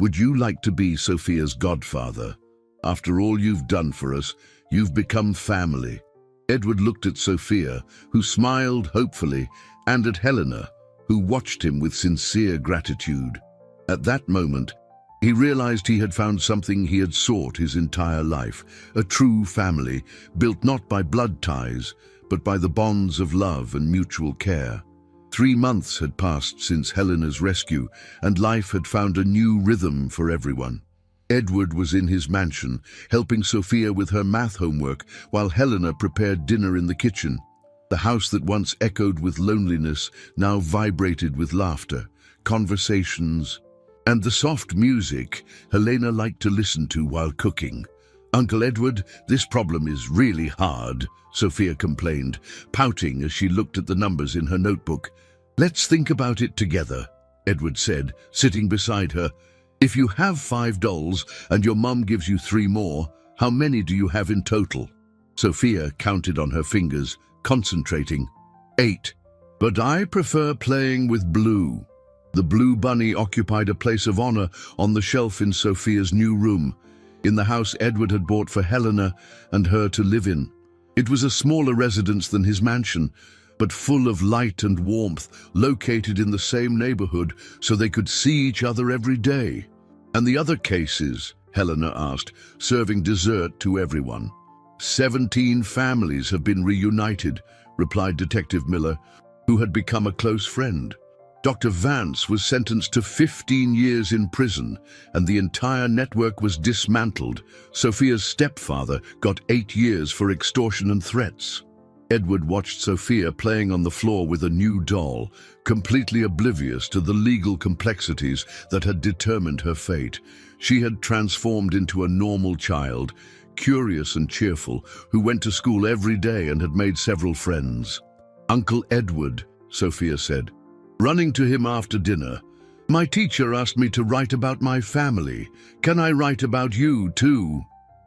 would you like to be Sophia's godfather? After all you've done for us, you've become family." Edward looked at Sophia, who smiled hopefully, and at Helena, who watched him with sincere gratitude. At that moment, he realized he had found something he had sought his entire life, a true family, built not by blood ties, but by the bonds of love and mutual care. 3 months had passed since Helena's rescue, and life had found a new rhythm for everyone. Edward was in his mansion, helping Sophia with her math homework, while Helena prepared dinner in the kitchen. The house that once echoed with loneliness now vibrated with laughter, conversations, and the soft music Helena liked to listen to while cooking. "Uncle Edward, this problem is really hard," Sophia complained, pouting as she looked at the numbers in her notebook. "Let's think about it together," Edward said, sitting beside her. "If you have 5 dolls and your mum gives you 3 more, how many do you have in total?" Sophia counted on her fingers, concentrating. 8. "But I prefer playing with Blue." The blue bunny occupied a place of honor on the shelf in Sophia's new room, in the house Edward had bought for Helena and her to live in. It was a smaller residence than his mansion, but full of light and warmth, located in the same neighborhood so they could see each other every day. "And the other cases?" Helena asked, serving dessert to everyone. 17 families have been reunited," replied Detective Miller, who had become a close friend. Dr. Vance was sentenced to 15 years in prison, and the entire network was dismantled. Sophia's stepfather got 8 years for extortion and threats. Edward watched Sophia playing on the floor with a new doll, completely oblivious to the legal complexities that had determined her fate. She had transformed into a normal child, curious and cheerful, who went to school every day and had made several friends. "Uncle Edward," Sophia said, running to him after dinner. "My teacher asked me to write about my family. Can I write about you too?"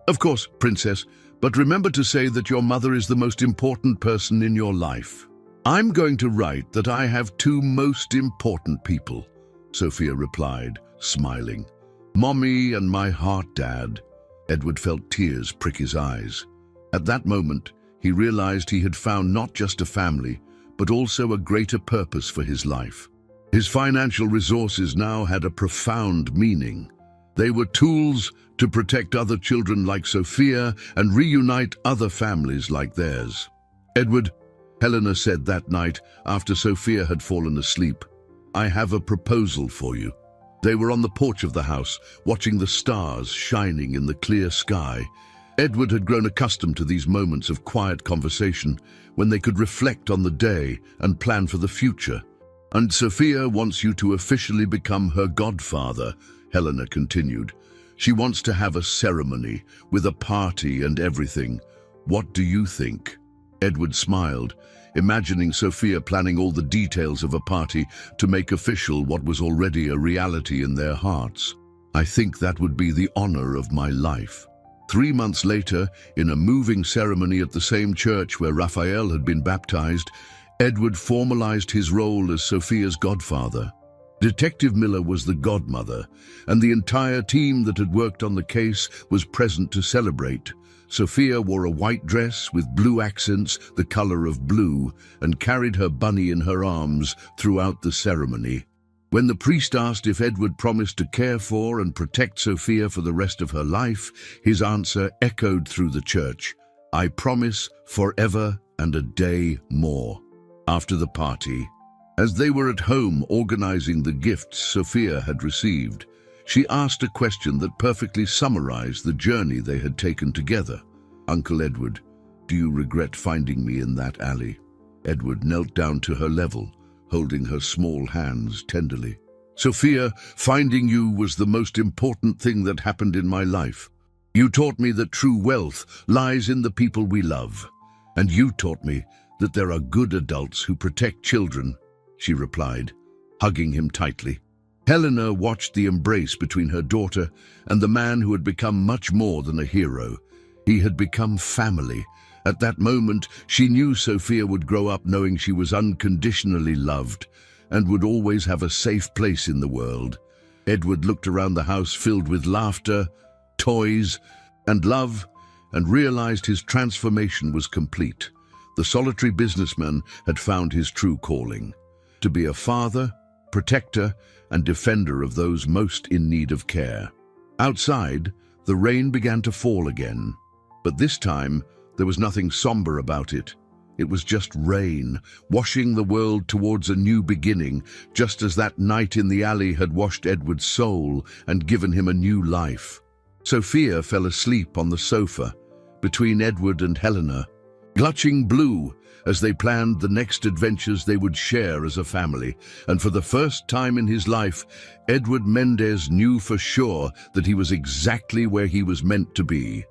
"Of course, Princess, but remember to say that your mother is the most important person in your life." "I'm going to write that I have 2 most important people," Sophia replied, smiling. "Mommy and my heart dad." Edward felt tears prick his eyes. At that moment, he realized he had found not just a family, but also a greater purpose for his life. His financial resources now had a profound meaning. They were tools to protect other children like Sophia and reunite other families like theirs. "Edward," Helena said that night after Sophia had fallen asleep, "I have a proposal for you." They were on the porch of the house, watching the stars shining in the clear sky. Edward had grown accustomed to these moments of quiet conversation when they could reflect on the day and plan for the future. "And Sophia wants you to officially become her godfather," Helena continued. "She wants to have a ceremony with a party and everything. What do you think?" Edward smiled, imagining Sophia planning all the details of a party to make official what was already a reality in their hearts. "I think that would be the honor of my life." 3 months later, in a moving ceremony at the same church where Raphael had been baptized, Edward formalized his role as Sophia's godfather. Detective Miller was the godmother, and the entire team that had worked on the case was present to celebrate. Sophia wore a white dress with blue accents, the color of blue, and carried her bunny in her arms throughout the ceremony. When the priest asked if Edward promised to care for and protect Sophia for the rest of her life, his answer echoed through the church: "I promise forever and a day more." After the party, as they were at home organizing the gifts Sophia had received, she asked a question that perfectly summarized the journey they had taken together. "Uncle Edward, do you regret finding me in that alley?" Edward knelt down to her level, holding her small hands tenderly. "Sophia, finding you was the most important thing that happened in my life. You taught me that true wealth lies in the people we love. And you taught me that there are good adults who protect children," she replied, hugging him tightly. Helena watched the embrace between her daughter and the man who had become much more than a hero. He had become family. At that moment, she knew Sophia would grow up knowing she was unconditionally loved and would always have a safe place in the world. Edward looked around the house filled with laughter, toys, and love, and realized his transformation was complete. The solitary businessman had found his true calling. to be a father, protector, and defender of those most in need of care. Outside, the rain began to fall again, but this time there was nothing somber about it. It was just rain, washing the world towards a new beginning, just as that night in the alley had washed Edward's soul and given him a new life. Sophia fell asleep on the sofa, between Edward and Helena, clutching blue as they planned the next adventures they would share as a family. And for the first time in his life, Edward Mendez knew for sure that he was exactly where he was meant to be.